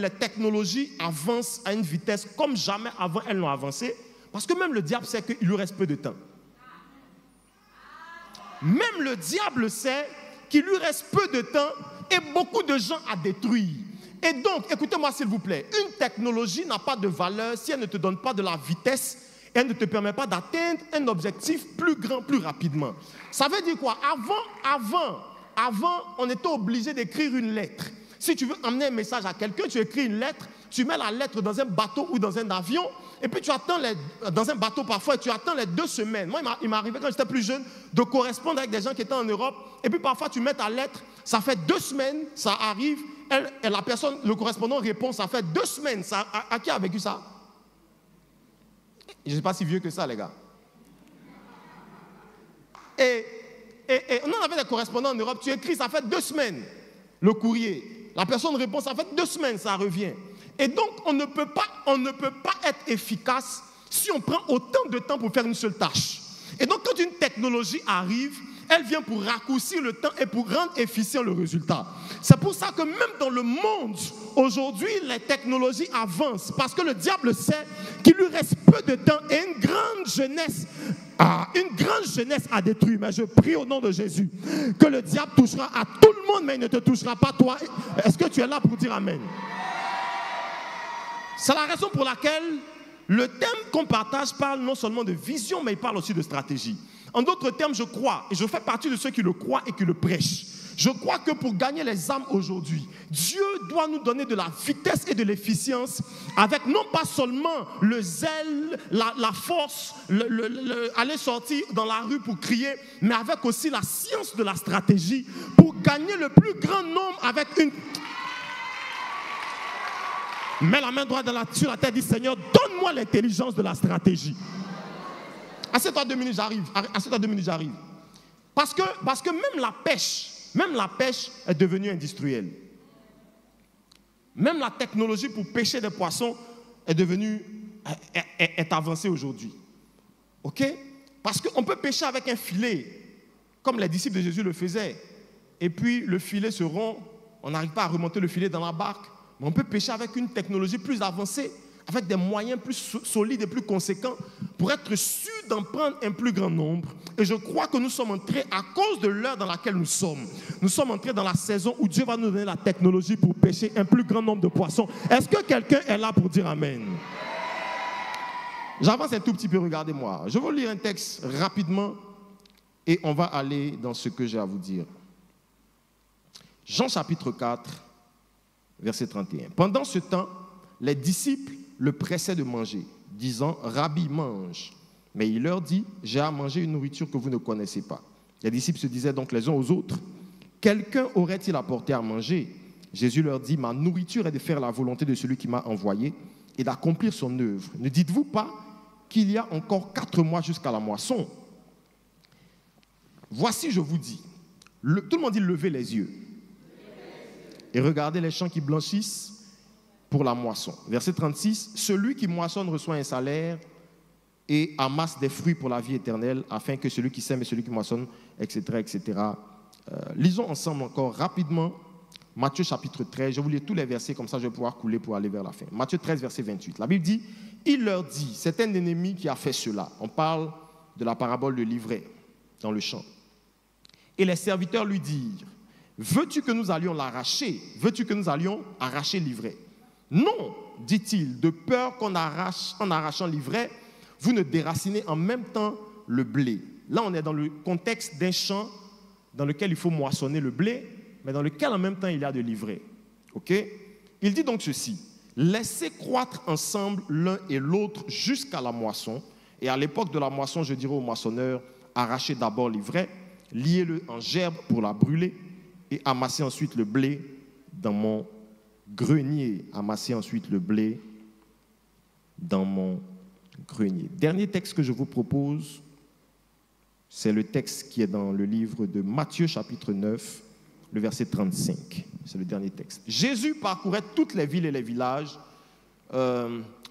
les technologies avancent à une vitesse comme jamais avant elles n'ont avancé? Parce que même le diable sait qu'il lui reste peu de temps. Même le diable sait qu'il lui reste peu de temps et beaucoup de gens à détruire. Et donc, écoutez-moi s'il vous plaît, une technologie n'a pas de valeur si elle ne te donne pas de la vitesse, elle ne te permet pas d'atteindre un objectif plus grand, plus rapidement. Ça veut dire quoi? Avant, on était obligé d'écrire une lettre. Si tu veux emmener un message à quelqu'un, tu écris une lettre, tu mets la lettre dans un bateau ou dans un avion, et puis tu attends dans un bateau parfois, et tu attends les 2 semaines. Moi, il m'est arrivé quand j'étais plus jeune de correspondre avec des gens qui étaient en Europe, et puis parfois tu mets ta lettre, ça fait 2 semaines, ça arrive, et la personne, le correspondant répond, ça fait 2 semaines. À qui a vécu ça? Je ne suis pas si vieux que ça, les gars. Et on en avait des correspondants en Europe, tu écris, ça fait 2 semaines, le courrier. La personne répond, ça fait 2 semaines, ça revient. Et donc, on ne peut pas être efficace si on prend autant de temps pour faire une seule tâche. Et donc, quand une technologie arrive, elle vient pour raccourcir le temps et pour rendre efficient le résultat. C'est pour ça que même dans le monde, aujourd'hui, les technologies avancent. Parce que le diable sait qu'il lui reste peu de temps et une grande jeunesse à détruire. Mais je prie au nom de Jésus que le diable touchera à tout le monde, mais il ne te touchera pas toi. Est-ce que tu es là pour dire amen? C'est la raison pour laquelle le thème qu'on partage parle non seulement de vision, mais il parle aussi de stratégie. En d'autres termes, je crois, et je fais partie de ceux qui le croient et qui le prêchent. Je crois que pour gagner les âmes aujourd'hui, Dieu doit nous donner de la vitesse et de l'efficience avec non pas seulement le zèle, la force, aller sortir dans la rue pour crier, mais avec aussi la science de la stratégie pour gagner le plus grand nombre avec une... Mets la main droite sur la tête, dis Seigneur, donne-moi l'intelligence de la stratégie. Assieds-toi 2 minutes, j'arrive. Assieds-toi 2 minutes, j'arrive. Parce que même la pêche est devenue industrielle. Même la technologie pour pêcher des poissons est avancée aujourd'hui. Ok? Parce qu'on peut pêcher avec un filet, comme les disciples de Jésus le faisaient. Et puis le filet se rompt, on n'arrive pas à remonter le filet dans la barque. Mais on peut pêcher avec une technologie plus avancée, avec des moyens plus solides et plus conséquents pour être sûr d'en prendre un plus grand nombre. Et je crois que nous sommes entrés, à cause de l'heure dans laquelle nous sommes entrés dans la saison où Dieu va nous donner la technologie pour pêcher un plus grand nombre de poissons. Est-ce que quelqu'un est là pour dire amen? J'avance un tout petit peu, regardez-moi. Je vais vous lire un texte rapidement et on va aller dans ce que j'ai à vous dire. Jean chapitre 4, verset 31. Pendant ce temps, les disciples le pressaient de manger, disant « Rabbi, mange ». Mais il leur dit « J'ai à manger une nourriture que vous ne connaissez pas ». Les disciples se disaient donc les uns aux autres « Quelqu'un aurait-il apporté à manger ?» Jésus leur dit « Ma nourriture est de faire la volonté de celui qui m'a envoyé et d'accomplir son œuvre. Ne dites-vous pas qu'il y a encore 4 mois jusqu'à la moisson ? Voici, je vous dis, tout le monde dit levez les yeux et regardez les champs qui blanchissent pour la moisson. Verset 36, celui qui moissonne reçoit un salaire et amasse des fruits pour la vie éternelle, afin que celui qui sème et celui qui moissonne, etc., etc. Lisons ensemble encore rapidement Matthieu chapitre 13. Je vais vous lire tous les versets, comme ça je vais pouvoir couler pour aller vers la fin. Matthieu 13, verset 28. La Bible dit, il leur dit, c'est un ennemi qui a fait cela. On parle de la parabole de l'ivraie dans le champ. Et les serviteurs lui dirent, veux-tu que nous allions l'arracher? Veux-tu que nous allions arracher l'ivraie? Non, dit-il, de peur qu'en arrachant l'ivraie, vous ne déracinez en même temps le blé. Là, on est dans le contexte d'un champ dans lequel il faut moissonner le blé, mais dans lequel en même temps il y a de l'ivraie. Ok? Il dit donc ceci, laissez croître ensemble l'un et l'autre jusqu'à la moisson. Et à l'époque de la moisson, je dirais aux moissonneurs, arrachez d'abord l'ivraie, liez-le en gerbe pour la brûler et amassez ensuite le blé dans mon grenier. Amassez ensuite le blé dans mon grenier. Dernier texte que je vous propose, c'est le texte qui est dans le livre de Matthieu chapitre 9, le verset 35. C'est le dernier texte. Jésus parcourait toutes les villes et les villages,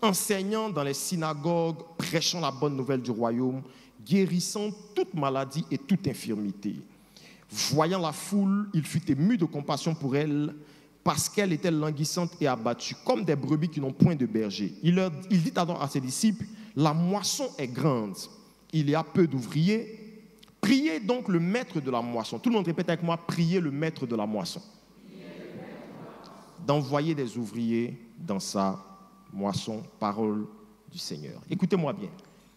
enseignant dans les synagogues, prêchant la bonne nouvelle du royaume, guérissant toute maladie et toute infirmité. Voyant la foule, il fut ému de compassion pour elle, parce qu'elle était languissante et abattue, comme des brebis qui n'ont point de berger. Il dit alors à ses disciples, la moisson est grande, il y a peu d'ouvriers. Priez donc le maître de la moisson. Tout le monde répète avec moi, priez le maître de la moisson. D'envoyer des ouvriers dans sa moisson, parole du Seigneur. Écoutez-moi bien.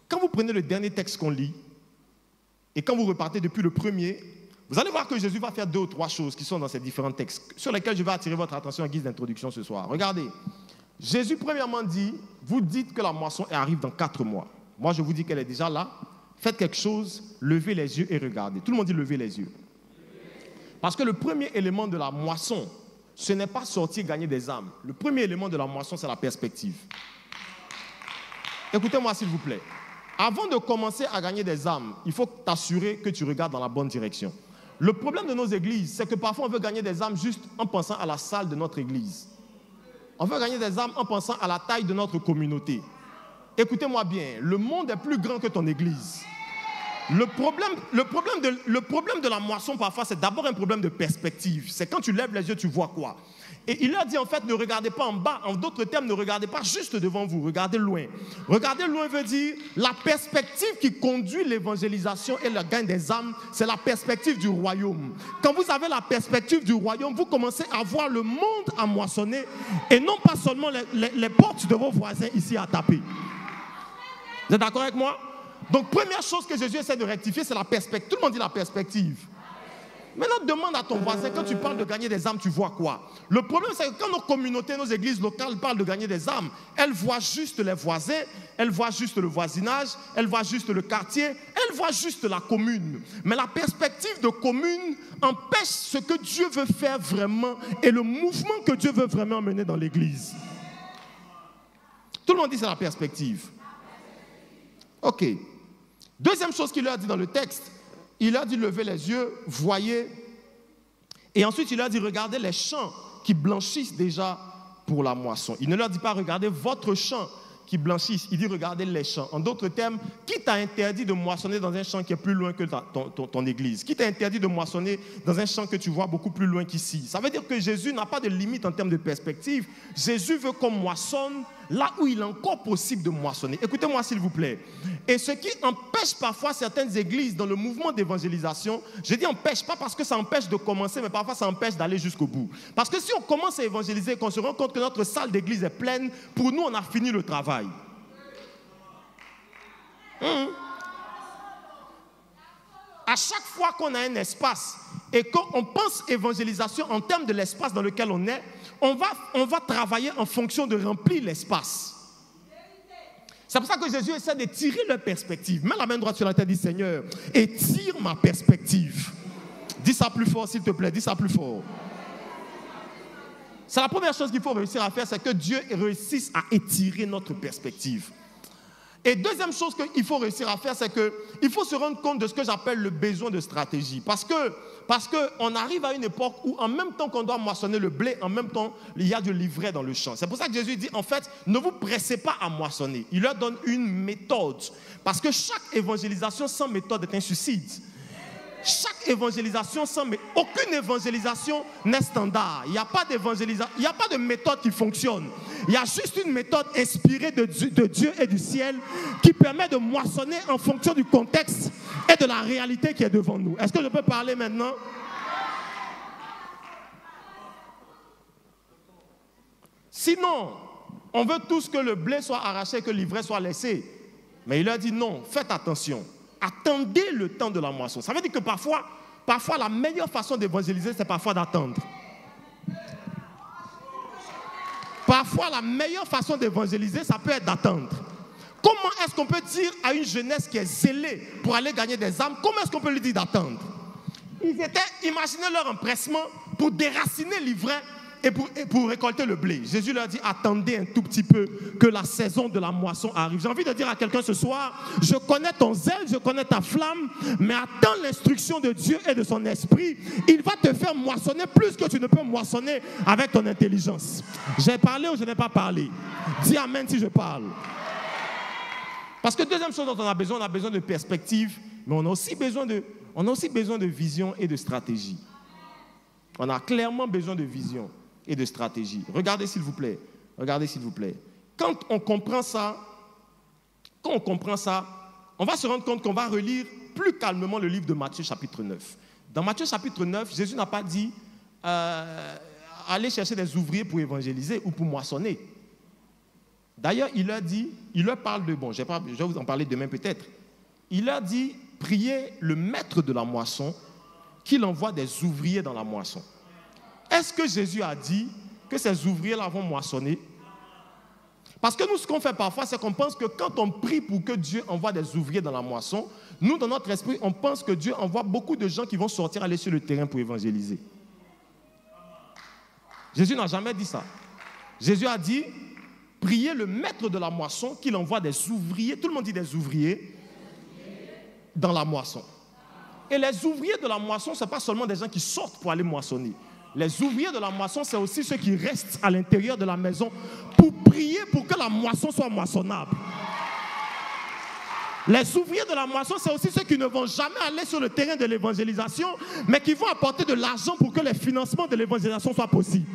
Quand vous prenez le dernier texte qu'on lit, et quand vous repartez depuis le premier, vous allez voir que Jésus va faire 2 ou 3 choses qui sont dans ces différents textes, sur lesquels je vais attirer votre attention en guise d'introduction ce soir. Regardez, Jésus premièrement dit, vous dites que la moisson arrive dans 4 mois. Moi je vous dis qu'elle est déjà là. Faites quelque chose, levez les yeux et regardez. Tout le monde dit levez les yeux. Parce que le premier élément de la moisson, ce n'est pas sortir gagner des âmes. Le premier élément de la moisson, c'est la perspective. Écoutez-moi s'il vous plaît. Avant de commencer à gagner des âmes, il faut t'assurer que tu regardes dans la bonne direction. Le problème de nos églises, c'est que parfois on veut gagner des âmes juste en pensant à la salle de notre église. On veut gagner des âmes en pensant à la taille de notre communauté. Écoutez-moi bien, le monde est plus grand que ton église. Le problème de la moisson parfois, c'est d'abord un problème de perspective. C'est quand tu lèves les yeux, tu vois quoi? Et il leur dit en fait, ne regardez pas en bas. En d'autres termes, ne regardez pas juste devant vous, regardez loin. Regarder loin veut dire la perspective qui conduit l'évangélisation et le gain des âmes, c'est la perspective du royaume. Quand vous avez la perspective du royaume, vous commencez à voir le monde à moissonner et non pas seulement les portes de vos voisins ici à taper. Vous êtes d'accord avec moi? Donc, première chose que Jésus essaie de rectifier, c'est la perspective. Tout le monde dit la perspective. Maintenant, demande à ton voisin, quand tu parles de gagner des âmes, tu vois quoi? Le problème, c'est que quand nos communautés, nos églises locales parlent de gagner des âmes, elles voient juste les voisins, elles voient juste le voisinage, elles voient juste le quartier, elles voient juste la commune. Mais la perspective de commune empêche ce que Dieu veut faire vraiment et le mouvement que Dieu veut vraiment mener dans l'église. Tout le monde dit c'est la perspective. Ok. Deuxième chose qu'il leur dit dans le texte, il leur dit levez les yeux, voyez. Et ensuite il leur dit regardez les champs qui blanchissent déjà pour la moisson. Il ne leur dit pas regardez votre champ qui blanchissent, il dit regardez les champs. En d'autres termes, qui t'a interdit de moissonner dans un champ qui est plus loin que ton église? Qui t'a interdit de moissonner dans un champ que tu vois beaucoup plus loin qu'ici? Ça veut dire que Jésus n'a pas de limite en termes de perspective. Jésus veut qu'on moissonne là où il est encore possible de moissonner. Écoutez-moi s'il vous plaît. Et ce qui empêche parfois certaines églises dans le mouvement d'évangélisation, je dis empêche, pas parce que ça empêche de commencer, mais parfois ça empêche d'aller jusqu'au bout. Parce que si on commence à évangéliser et qu'on se rend compte que notre salle d'église est pleine, pour nous on a fini le travail. À chaque fois qu'on a un espace et qu'on pense évangélisation en termes de l'espace dans lequel on est, on va travailler en fonction de remplir l'espace. C'est pour ça que Jésus essaie de tirer leur perspective. Mets la main droite sur la tête, dit Seigneur, et tire ma perspective. Dis ça plus fort s'il te plaît, dis ça plus fort. C'est la première chose qu'il faut réussir à faire, c'est que Dieu réussisse à étirer notre perspective. Et deuxième chose qu'il faut réussir à faire, c'est qu'il faut se rendre compte de ce que j'appelle le besoin de stratégie. Parce qu'on arrive à une époque où en même temps qu'on doit moissonner le blé, en même temps, il y a du livret dans le champ. C'est pour ça que Jésus dit, en fait, ne vous pressez pas à moissonner. Il leur donne une méthode. Parce que chaque évangélisation sans méthode est un suicide. Chaque évangélisation sans méthode, aucune évangélisation n'est standard. Il n'y a pas d'évangélisation, il n'y a pas de méthode qui fonctionne. Il y a juste une méthode inspirée de Dieu et du ciel qui permet de moissonner en fonction du contexte et de la réalité qui est devant nous. Est-ce que je peux parler maintenant? Sinon, on veut tous que le blé soit arraché, que l'ivraie soit laissée. Mais il leur dit non, faites attention. Attendez le temps de la moisson. Ça veut dire que parfois la meilleure façon d'évangéliser, c'est parfois d'attendre. Parfois, la meilleure façon d'évangéliser, ça peut être d'attendre. Comment est-ce qu'on peut dire à une jeunesse qui est zélée pour aller gagner des âmes, comment est-ce qu'on peut lui dire d'attendre? Imaginez leur empressement pour déraciner l'ivraie et pour récolter le blé. Jésus leur dit, attendez un tout petit peu que la saison de la moisson arrive. J'ai envie de dire à quelqu'un ce soir, je connais ton zèle, je connais ta flamme, mais attends l'instruction de Dieu et de son esprit. Il va te faire moissonner plus que tu ne peux moissonner avec ton intelligence. J'ai parlé ou je n'ai pas parlé? Dis amen si je parle. Parce que deuxième chose dont on a besoin de perspective, mais on a aussi besoin on a aussi besoin de vision et de stratégie. On a clairement besoin de vision et de stratégie. Regardez s'il vous plaît. Regardez s'il vous plaît. Quand on comprend ça, on va se rendre compte qu'on va relire plus calmement le livre de Matthieu chapitre 9. Dans Matthieu chapitre 9, Jésus n'a pas dit allez chercher des ouvriers pour évangéliser ou pour moissonner. D'ailleurs, il leur parle de, je vais vous en parler demain peut-être. Il leur dit, priez le maître de la moisson qu'il envoie des ouvriers dans la moisson. Est-ce que Jésus a dit que ces ouvriers-là vont moissonner? Parce que nous, ce qu'on fait parfois, c'est qu'on pense que quand on prie pour que Dieu envoie des ouvriers dans la moisson, nous, dans notre esprit, on pense que Dieu envoie beaucoup de gens qui vont sortir aller sur le terrain pour évangéliser. Jésus n'a jamais dit ça. Jésus a dit, priez le maître de la moisson qu'il envoie des ouvriers, tout le monde dit des ouvriers, dans la moisson. Et les ouvriers de la moisson, ce n'est pas seulement des gens qui sortent pour aller moissonner. Les ouvriers de la moisson, c'est aussi ceux qui restent à l'intérieur de la maison pour prier pour que la moisson soit moissonnable. Les ouvriers de la moisson, c'est aussi ceux qui ne vont jamais aller sur le terrain de l'évangélisation, mais qui vont apporter de l'argent pour que les financements de l'évangélisation soient possibles.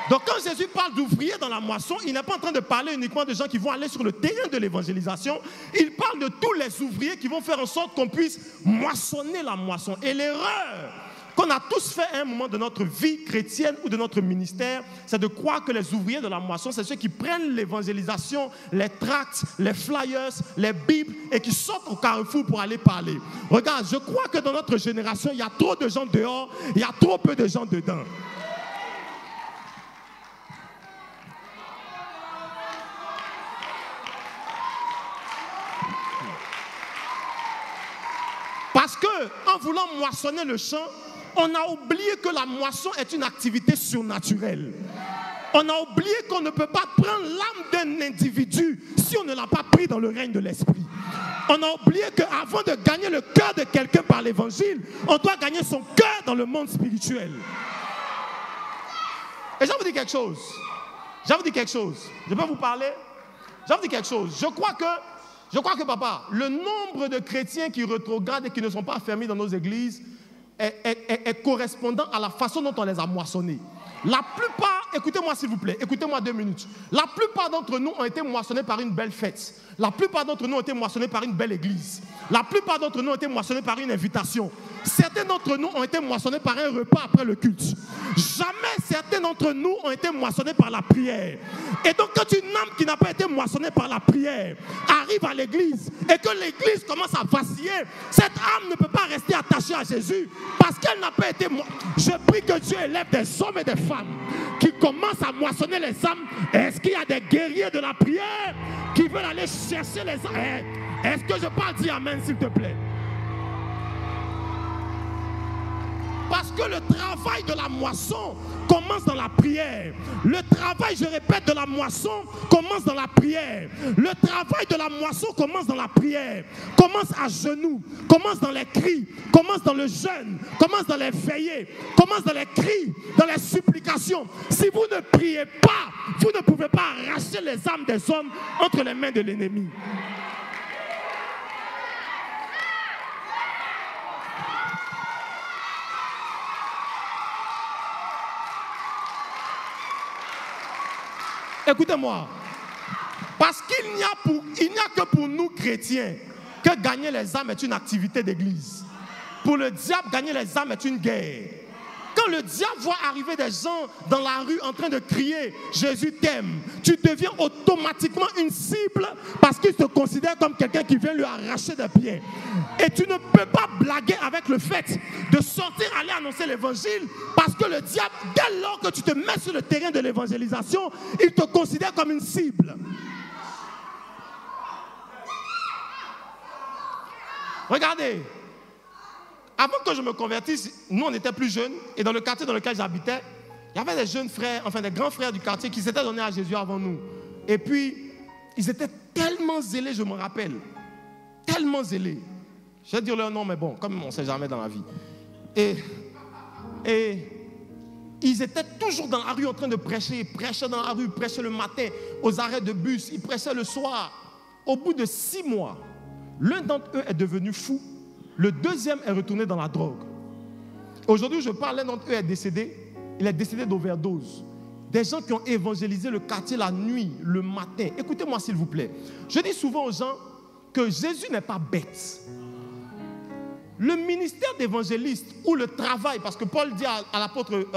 Donc quand Jésus parle d'ouvriers dans la moisson, il n'est pas en train de parler uniquement de gens qui vont aller sur le terrain de l'évangélisation. Il parle de tous les ouvriers qui vont faire en sorte qu'on puisse moissonner la moisson. Et l'erreur qu'on a tous fait à un moment de notre vie chrétienne ou de notre ministère, c'est de croire que les ouvriers de la moisson, c'est ceux qui prennent l'évangélisation, les tracts, les flyers, les bibles et qui sortent au carrefour pour aller parler. Regarde, je crois que dans notre génération, il y a trop de gens dehors, il y a trop peu de gens dedans. Parce qu'en voulant moissonner le champ, on a oublié que la moisson est une activité surnaturelle. On a oublié qu'on ne peut pas prendre l'âme d'un individu si on ne l'a pas pris dans le règne de l'esprit. On a oublié qu'avant de gagner le cœur de quelqu'un par l'évangile, on doit gagner son cœur dans le monde spirituel. Et j'en vous dis quelque chose. Je peux vous parler? J'en vous dis quelque chose. Je crois que, papa, le nombre de chrétiens qui rétrogradent et qui ne sont pas fermés dans nos églises est correspondant à la façon dont on les a moissonnés. La plupart, écoutez-moi s'il vous plaît, écoutez-moi 2 minutes. La plupart d'entre nous ont été moissonnés par une belle fête. La plupart d'entre nous ont été moissonnés par une belle église. La plupart d'entre nous ont été moissonnés par une invitation. Certains d'entre nous ont été moissonnés par un repas après le culte. Jamais certains d'entre nous ont été moissonnés par la prière. Et donc quand une âme qui n'a pas été moissonnée par la prière arrive à l'église et que l'église commence à vaciller, cette âme ne peut pas rester attachée à Jésus parce qu'elle n'a pas été moissonnée. Je prie que Dieu élève des hommes et des femmes qui commencent à moissonner les âmes. Est-ce qu'il y a des guerriers de la prière qui veulent aller chercher les âmes? Est-ce que je parle? Dis amen s'il te plaît. Parce que le travail de la moisson commence dans la prière. Le travail, je répète, de la moisson commence dans la prière. Le travail de la moisson commence dans la prière. Commence à genoux, commence dans les cris, commence dans le jeûne, commence dans les veillées, commence dans les cris, dans les supplications. Si vous ne priez pas, vous ne pouvez pas arracher les âmes des hommes entre les mains de l'ennemi. Écoutez-moi, parce qu'il n'y a que pour nous chrétiens que gagner les âmes est une activité d'église. Pour le diable, gagner les âmes est une guerre. Quand le diable voit arriver des gens dans la rue en train de crier « Jésus t'aime », tu deviens automatiquement une cible parce qu'il te considère comme quelqu'un qui vient lui arracher des pieds. Et tu ne peux pas blaguer avec le fait de sortir aller annoncer l'évangile parce que le diable, dès lors que tu te mets sur le terrain de l'évangélisation, il te considère comme une cible. Regardez. Avant que je me convertisse, nous on était plus jeunes et dans le quartier dans lequel j'habitais, il y avait des jeunes frères, enfin des grands frères du quartier qui s'étaient donnés à Jésus avant nous. Et puis, ils étaient tellement zélés, je me rappelle, tellement zélés. Je vais dire leur nom, mais bon, comme on ne sait jamais dans la vie. Et ils étaient toujours dans la rue en train de prêcher. Ils prêchaient dans la rue, ils prêchaient le matin, aux arrêts de bus, ils prêchaient le soir. Au bout de 6 mois, l'un d'entre eux est devenu fou. Le deuxième est retourné dans la drogue. Aujourd'hui, je parle, l'un d'entre eux est décédé. Il est décédé d'overdose. Des gens qui ont évangélisé le quartier la nuit, le matin. Écoutez-moi s'il vous plaît. Je dis souvent aux gens que Jésus n'est pas bête. Le ministère d'évangéliste ou le travail, parce que Paul dit à l'apôtre,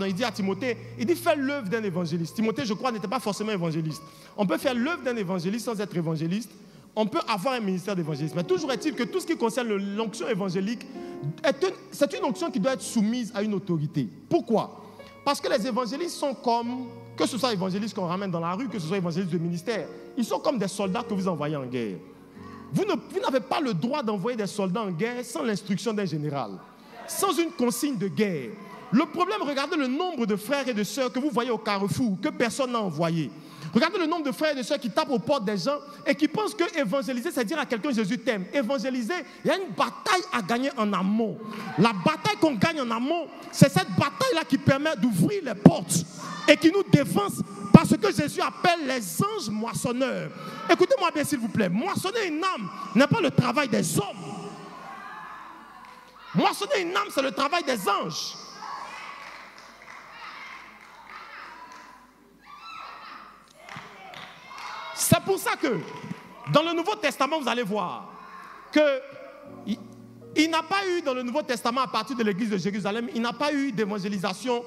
il dit à Timothée, il dit fais l'œuvre d'un évangéliste. Timothée, je crois, n'était pas forcément évangéliste. On peut faire l'œuvre d'un évangéliste sans être évangéliste. On peut avoir un ministère d'évangéliste. Mais toujours est-il que tout ce qui concerne l'onction évangélique, c'est une onction qui doit être soumise à une autorité. Pourquoi? Parce que les évangélistes sont comme, que ce soit évangélistes qu'on ramène dans la rue, que ce soit évangélistes de ministère, ils sont comme des soldats que vous envoyez en guerre. Vous n'avez pas le droit d'envoyer des soldats en guerre sans l'instruction d'un général, sans une consigne de guerre. Le problème, regardez le nombre de frères et de sœurs que vous voyez au carrefour, que personne n'a envoyé. Regardez le nombre de frères et de sœurs qui tapent aux portes des gens et qui pensent que évangéliser, c'est dire à quelqu'un Jésus t'aime. Évangéliser, il y a une bataille à gagner en amont. La bataille qu'on gagne en amont, c'est cette bataille-là qui permet d'ouvrir les portes et qui nous défense parce que Jésus appelle les anges moissonneurs. Écoutez-moi bien s'il vous plaît. Moissonner une âme n'est pas le travail des hommes. Moissonner une âme, c'est le travail des anges. C'est pour ça que dans le Nouveau Testament, vous allez voir qu'il n'a pas eu dans le Nouveau Testament, à partir de l'église de Jérusalem, il n'a pas eu d'évangélisation.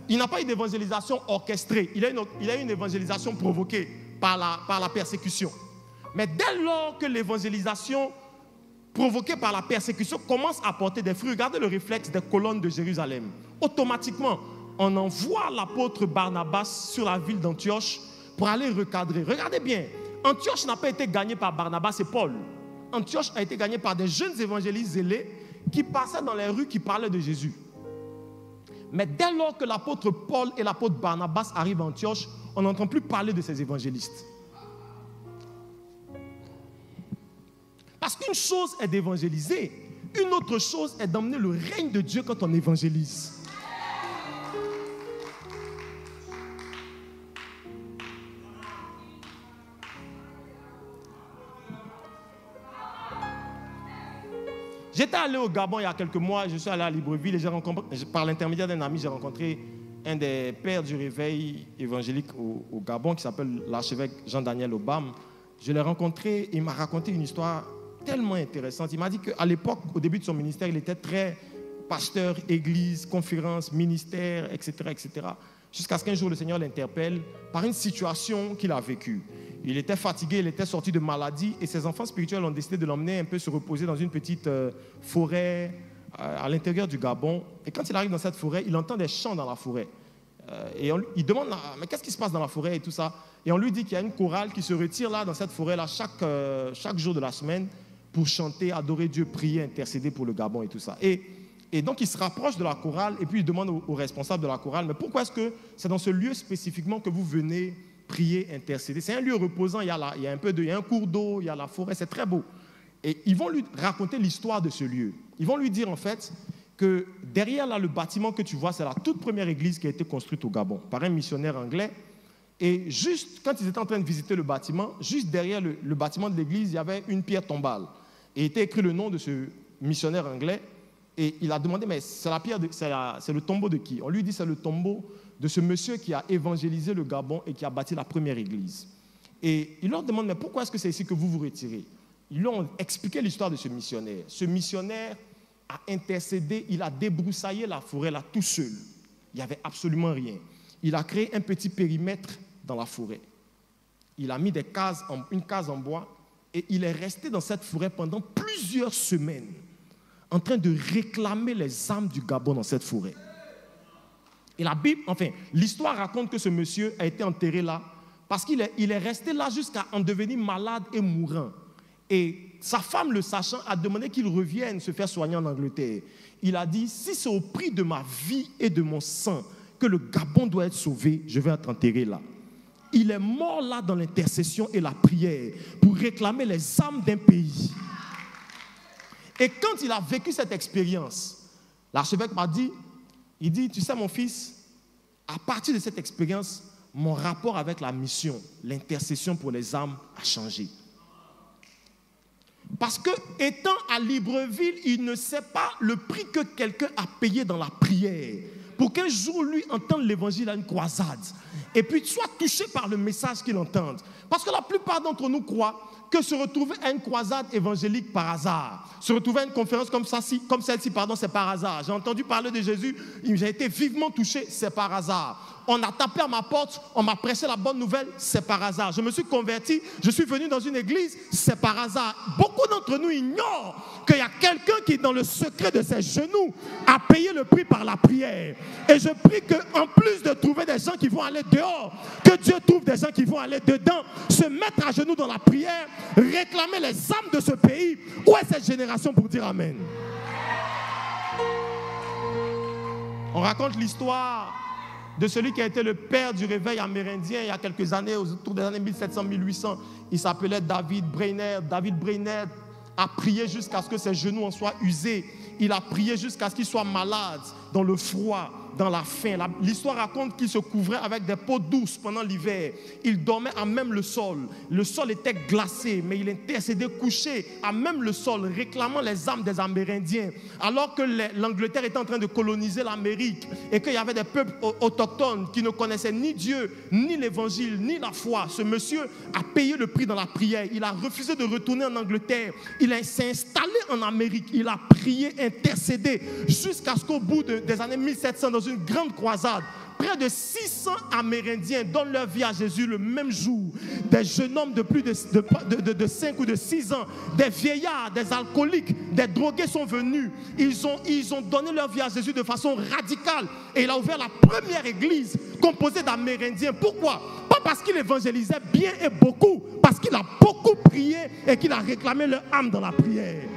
Il n'a pas eu d'évangélisation orchestrée. Il a eu une évangélisation provoquée par la persécution. Mais dès lors que l'évangélisation provoquée par la persécution commence à porter des fruits, regardez le réflexe des colonnes de Jérusalem. Automatiquement, on envoie l'apôtre Barnabas sur la ville d'Antioche pour aller recadrer. Regardez bien, Antioche n'a pas été gagnée par Barnabas et Paul. Antioche a été gagnée par des jeunes évangélistes zélés qui passaient dans les rues, qui parlaient de Jésus. Mais dès lors que l'apôtre Paul et l'apôtre Barnabas arrivent à Antioche, on n'entend plus parler de ces évangélistes. Parce qu'une chose est d'évangéliser, une autre chose est d'emmener le règne de Dieu quand on évangélise. J'étais allé au Gabon il y a quelques mois, je suis allé à Libreville et par l'intermédiaire d'un ami, j'ai rencontré un des pères du réveil évangélique au Gabon qui s'appelle l'archevêque Jean-Daniel Obam. Je l'ai rencontré, il m'a raconté une histoire tellement intéressante. Il m'a dit qu'à l'époque, au début de son ministère, il était très pasteur, église, conférence, ministère, etc., etc. Jusqu'à ce qu'un jour, le Seigneur l'interpelle par une situation qu'il a vécue. Il était fatigué, il était sorti de maladie et ses enfants spirituels ont décidé de l'emmener un peu se reposer dans une petite forêt à l'intérieur du Gabon. Et quand il arrive dans cette forêt, il entend des chants dans la forêt. Et il demande, mais qu'est-ce qui se passe dans la forêt et tout ça? Et on lui dit qu'il y a une chorale qui se retire là dans cette forêt-là chaque jour de la semaine pour chanter, adorer Dieu, prier, intercéder pour le Gabon et tout ça. Et donc il se rapproche de la chorale et puis il demande au responsable de la chorale, mais pourquoi est-ce que c'est dans ce lieu spécifiquement que vous venez prier, intercéder? C'est un lieu reposant, il y a un cours d'eau, il y a la forêt, c'est très beau. Et ils vont lui raconter l'histoire de ce lieu. Ils vont lui dire en fait que derrière là, le bâtiment que tu vois, c'est la toute première église qui a été construite au Gabon par un missionnaire anglais. Et juste quand ils étaient en train de visiter le bâtiment, juste derrière le bâtiment de l'église, il y avait une pierre tombale. Et il était écrit le nom de ce missionnaire anglais. Et il a demandé, mais c'est le tombeau de qui? On lui dit, c'est le tombeau de ce monsieur qui a évangélisé le Gabon et qui a bâti la première église. Et il leur demande, mais pourquoi est-ce que c'est ici que vous vous retirez? Ils lui ont expliqué l'histoire de ce missionnaire. Ce missionnaire a intercédé, il a débroussaillé la forêt là tout seul. Il n'y avait absolument rien. Il a créé un petit périmètre dans la forêt. Il a mis une case en bois et il est resté dans cette forêt pendant plusieurs semaines en train de réclamer les âmes du Gabon dans cette forêt. Et la Bible, l'histoire raconte que ce monsieur a été enterré là parce qu'il est resté là jusqu'à en devenir malade et mourant. Et sa femme, le sachant, a demandé qu'il revienne se faire soigner en Angleterre. Il a dit, si c'est au prix de ma vie et de mon sang que le Gabon doit être sauvé, je vais être enterré là. Il est mort là dans l'intercession et la prière pour réclamer les âmes d'un pays. Et quand il a vécu cette expérience, l'archevêque m'a dit, il dit, tu sais mon fils, à partir de cette expérience, mon rapport avec la mission, l'intercession pour les âmes a changé. Parce que, étant à Libreville, il ne sait pas le prix que quelqu'un a payé dans la prière. Pour qu'un jour, lui, entende l'évangile à une croisade. Et puis, soit touché par le message qu'il entende. Parce que la plupart d'entre nous croient que se retrouver à une croisade évangélique par hasard, se retrouver à une conférence comme celle-ci, c'est par hasard. J'ai entendu parler de Jésus, j'ai été vivement touché, c'est par hasard. On a tapé à ma porte, on m'a prêché la bonne nouvelle, c'est par hasard. Je me suis converti, je suis venu dans une église, c'est par hasard. Beaucoup d'entre nous ignorent qu'il y a quelqu'un qui, dans le secret de ses genoux, a payé le prix par la prière. Et je prie qu'en plus de trouver des gens qui vont aller dehors, que Dieu trouve des gens qui vont aller dedans, se mettre à genoux dans la prière, réclamer les âmes de ce pays. Où est cette génération pour dire Amen? On raconte l'histoire de celui qui a été le père du réveil amérindien il y a quelques années, autour des années 1700-1800. Il s'appelait David Brainerd. David Brainerd a prié jusqu'à ce que ses genoux en soient usés. Il a prié jusqu'à ce qu'il soit malade, dans le froid, dans la faim. L'histoire raconte qu'il se couvrait avec des peaux douces pendant l'hiver. Il dormait à même le sol. Le sol était glacé, mais il intercédait couché à même le sol, réclamant les âmes des Amérindiens. Alors que l'Angleterre était en train de coloniser l'Amérique et qu'il y avait des peuples autochtones qui ne connaissaient ni Dieu, ni l'évangile, ni la foi, ce monsieur a payé le prix dans la prière. Il a refusé de retourner en Angleterre. Il s'est installé en Amérique. Il a prié, intercédé, jusqu'à ce qu'au bout des années 1700, dans une grande croisade, près de 600 Amérindiens donnent leur vie à Jésus le même jour. Des jeunes hommes de plus de 5 ou de 6 ans, des vieillards, des alcooliques, des drogués sont venus. Ils ont donné leur vie à Jésus de façon radicale. Et il a ouvert la première église composée d'Amérindiens. Pourquoi? Pas parce qu'il évangélisait bien et beaucoup, parce qu'il a beaucoup prié et qu'il a réclamé leur âme dans la prière.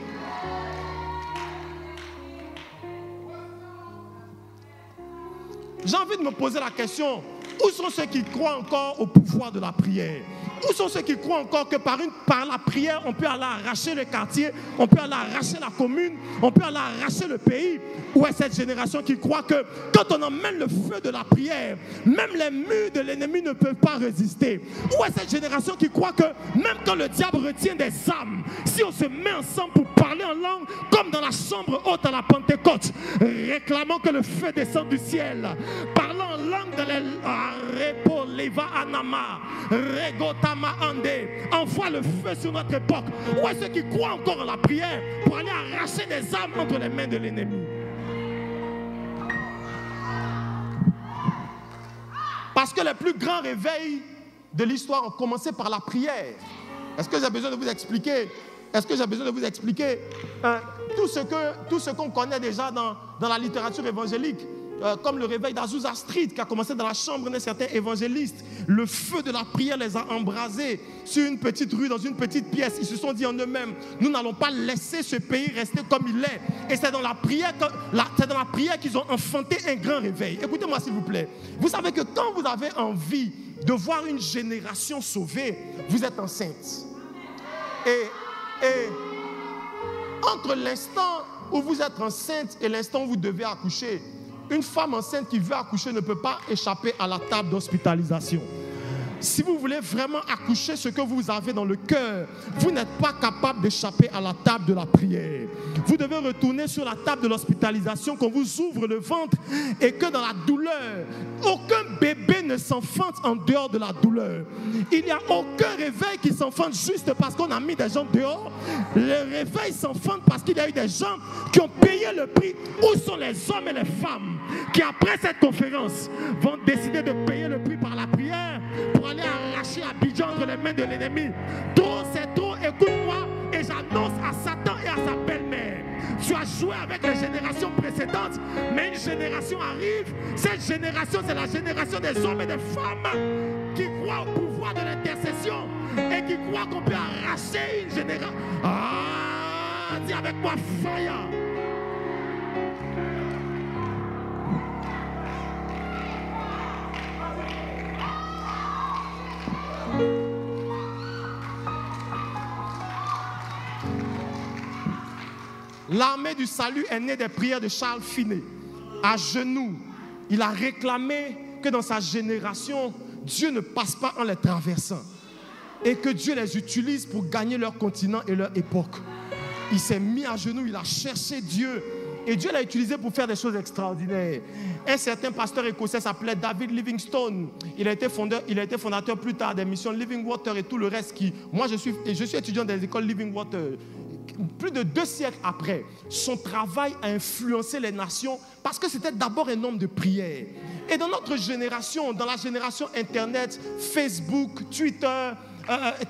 J'ai envie de me poser la question, où sont ceux qui croient encore au pouvoir de la prière? Où sont ceux qui croient encore que par la prière, on peut aller arracher le quartier, on peut aller arracher la commune, on peut aller arracher le pays? Où est cette génération qui croit que quand on emmène le feu de la prière, même les murs de l'ennemi ne peuvent pas résister? Où est cette génération qui croit que même quand le diable retient des âmes, si on se met ensemble pour parler en langue, comme dans la chambre haute à la Pentecôte, réclamant que le feu descende du ciel, parlant en langue de envoie le feu sur notre époque. Où est-ce ceux qui croient encore en la prière pour aller arracher des âmes entre les mains de l'ennemi? Parce que les plus grands réveils de l'histoire ont commencé par la prière. Est-ce que j'ai besoin de vous expliquer? Est-ce que j'ai besoin de vous expliquer tout ce qu'on connaît déjà dans la littérature évangélique? Comme le réveil d'Azusa Street qui a commencé dans la chambre d'un certain évangéliste. Le feu de la prière les a embrasés sur une petite rue, dans une petite pièce. Ils se sont dit en eux-mêmes, nous n'allons pas laisser ce pays rester comme il est. Et c'est dans la prière qu'ils ont enfanté un grand réveil. Écoutez-moi s'il vous plaît. Vous savez que quand vous avez envie de voir une génération sauvée, vous êtes enceinte. Et entre l'instant où vous êtes enceinte et l'instant où vous devez accoucher, une femme enceinte qui veut accoucher ne peut pas échapper à la table d'hospitalisation. Si vous voulez vraiment accoucher ce que vous avez dans le cœur, vous n'êtes pas capable d'échapper à la table de la prière. Vous devez retourner sur la table de l'hospitalisation, qu'on vous ouvre le ventre et que dans la douleur, aucun bébé ne s'enfante en dehors de la douleur. Il n'y a aucun réveil qui s'enfante juste parce qu'on a mis des gens dehors. Le réveil s'enfante parce qu'il y a eu des gens qui ont payé le prix. Où sont les hommes et les femmes qui, après cette conférence, vont décider de payer le prix par la prière pour aller arracher Abidjan entre les mains de l'ennemi? Trop, c'est trop. Écoute-moi et j'annonce à Satan et à sa belle-mère: tu as joué avec les générations précédentes, mais une génération arrive. Cette génération, c'est la génération des hommes et des femmes qui croient au pouvoir de l'intercession et qui croient qu'on peut arracher une génération. Ah, dis avec moi, fire! L'armée du salut est née des prières de Charles Finney. À genoux, il a réclamé que dans sa génération, Dieu ne passe pas en les traversant. et que Dieu les utilise pour gagner leur continent et leur époque. Il s'est mis à genoux, il a cherché Dieu. Et Dieu l'a utilisé pour faire des choses extraordinaires. Un certain pasteur écossais s'appelait David Livingstone. Il a été fondateur plus tard des missions Living Water et tout le reste. Moi, je suis étudiant des écoles Living Water. Plus de 2 siècles après, son travail a influencé les nations parce que c'était d'abord un homme de prière. Et dans notre génération, dans la génération Internet, Facebook, Twitter,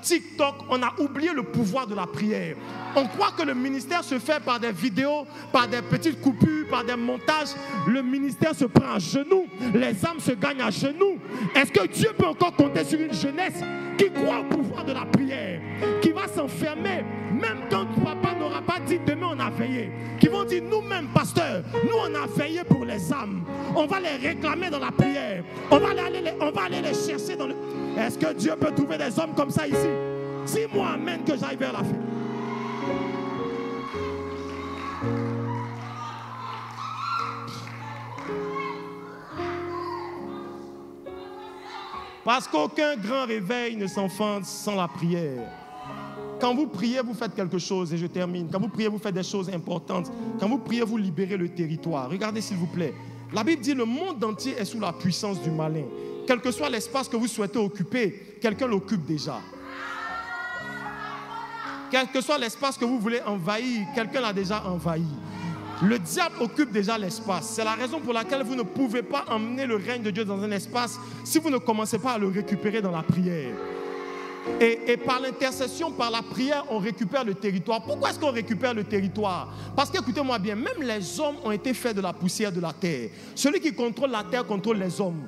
TikTok, on a oublié le pouvoir de la prière. On croit que le ministère se fait par des vidéos, par des petites coupures, par des montages. Le ministère se prend à genoux. Les âmes se gagnent à genoux. Est-ce que Dieu peut encore compter sur une jeunesse qui croit au pouvoir de la prière, qui va s'enfermer, même quand papa n'aura pas dit demain on a veillé, qui vont dire nous-mêmes, pasteur, nous on a veillé pour les âmes. On va les réclamer dans la prière. On va aller les chercher dans le... Est-ce que Dieu peut trouver des hommes comme ça ici? Dis-moi amen que j'aille vers la fin. Parce qu'aucun grand réveil ne s'enfonce sans la prière. Quand vous priez, vous faites quelque chose, et je termine. Quand vous priez, vous faites des choses importantes. Quand vous priez, vous libérez le territoire. Regardez s'il vous plaît. La Bible dit le monde entier est sous la puissance du malin. Quel que soit l'espace que vous souhaitez occuper, quelqu'un l'occupe déjà. Quel que soit l'espace que vous voulez envahir, quelqu'un l'a déjà envahi. Le diable occupe déjà l'espace. C'est la raison pour laquelle vous ne pouvez pas emmener le règne de Dieu dans un espace si vous ne commencez pas à le récupérer dans la prière. Et par l'intercession, par la prière, on récupère le territoire. Pourquoi est-ce qu'on récupère le territoire? Parce qu'écoutez-moi bien, même les hommes ont été faits de la poussière de la terre. Celui qui contrôle la terre contrôle les hommes.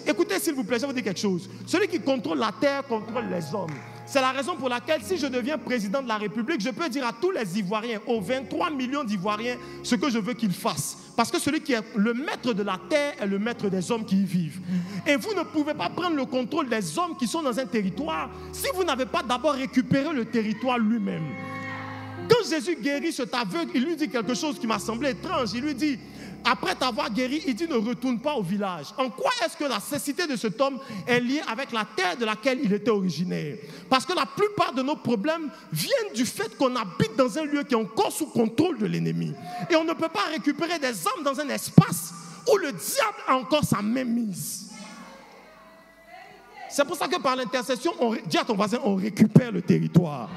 Écoutez s'il vous plaît, je vais vous dire quelque chose. Celui qui contrôle la terre contrôle les hommes. C'est la raison pour laquelle si je deviens président de la République, je peux dire à tous les Ivoiriens, aux 23 millions d'Ivoiriens, ce que je veux qu'ils fassent. Parce que celui qui est le maître de la terre est le maître des hommes qui y vivent. Et vous ne pouvez pas prendre le contrôle des hommes qui sont dans un territoire si vous n'avez pas d'abord récupéré le territoire lui-même. Quand Jésus guérit cet aveugle, il lui dit quelque chose qui m'a semblé étrange. Il lui dit, après t'avoir guéri, il dit ne retourne pas au village. En quoi est-ce que la cécité de cet homme est liée avec la terre de laquelle il était originaire? Parce que la plupart de nos problèmes viennent du fait qu'on habite dans un lieu qui est encore sous contrôle de l'ennemi. Et on ne peut pas récupérer des âmes dans un espace où le diable a encore sa mainmise. C'est pour ça que par l'intercession, dis à ton voisin, on récupère le territoire.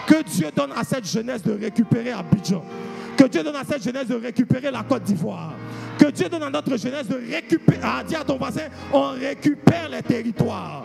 Que Dieu donne à cette jeunesse de récupérer Abidjan. Que Dieu donne à cette jeunesse de récupérer la Côte d'Ivoire. Que Dieu donne à notre jeunesse de récupérer. Dis à ton voisin, on récupère les territoires.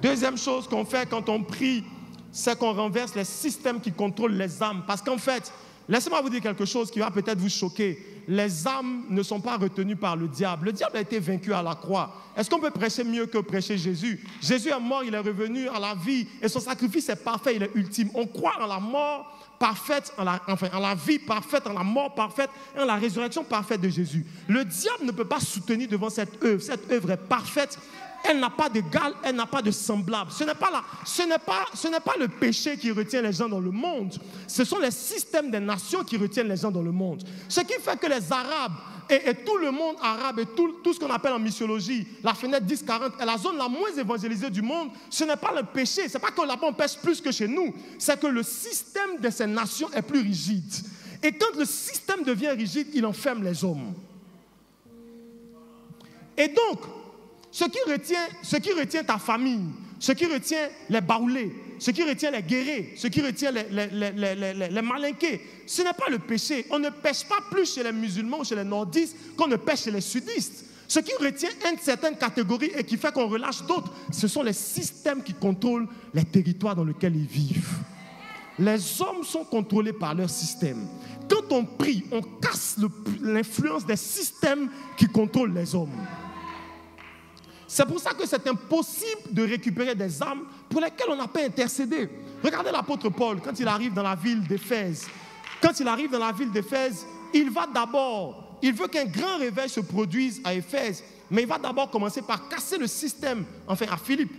Deuxième chose qu'on fait quand on prie, c'est qu'on renverse les systèmes qui contrôlent les âmes. Parce qu'en fait, laissez-moi vous dire quelque chose qui va peut-être vous choquer. Les âmes ne sont pas retenues par le diable. Le diable a été vaincu à la croix. Est-ce qu'on peut prêcher mieux que prêcher Jésus? Jésus est mort, il est revenu à la vie et son sacrifice est parfait, il est ultime. On croit en la mort parfaite, en la vie parfaite, en la mort parfaite et en la résurrection parfaite de Jésus. Le diable ne peut pas soutenir devant cette œuvre. Cette œuvre est parfaite. Elle n'a pas d'égal, elle n'a pas de semblable. Ce n'est pas le péché qui retient les gens dans le monde. Ce sont les systèmes des nations qui retiennent les gens dans le monde. Ce qui fait que les Arabes et tout le monde arabe et tout ce qu'on appelle en missiologie, la fenêtre 10-40 est la zone la moins évangélisée du monde. Ce n'est pas le péché. Ce n'est pas que là-bas on pêche plus que chez nous. C'est que le système de ces nations est plus rigide. Et quand le système devient rigide, il enferme les hommes. Et donc, ce qui retient ta famille, ce qui retient les baoulés, ce qui retient les guérés, ce qui retient les malinqués, ce n'est pas le péché. On ne pêche pas plus chez les musulmans ou chez les nordistes qu'on ne pêche chez les sudistes. Ce qui retient une certaine catégorie et qui fait qu'on relâche d'autres, ce sont les systèmes qui contrôlent les territoires dans lesquels ils vivent. Les hommes sont contrôlés par leur système. Quand on prie, on casse l'influence des systèmes qui contrôlent les hommes. C'est pour ça que c'est impossible de récupérer des âmes pour lesquelles on n'a pas intercédé. Regardez l'apôtre Paul, quand il arrive dans la ville d'Éphèse. Il veut qu'un grand réveil se produise à Éphèse, mais il va d'abord commencer par casser le système, à Philippe.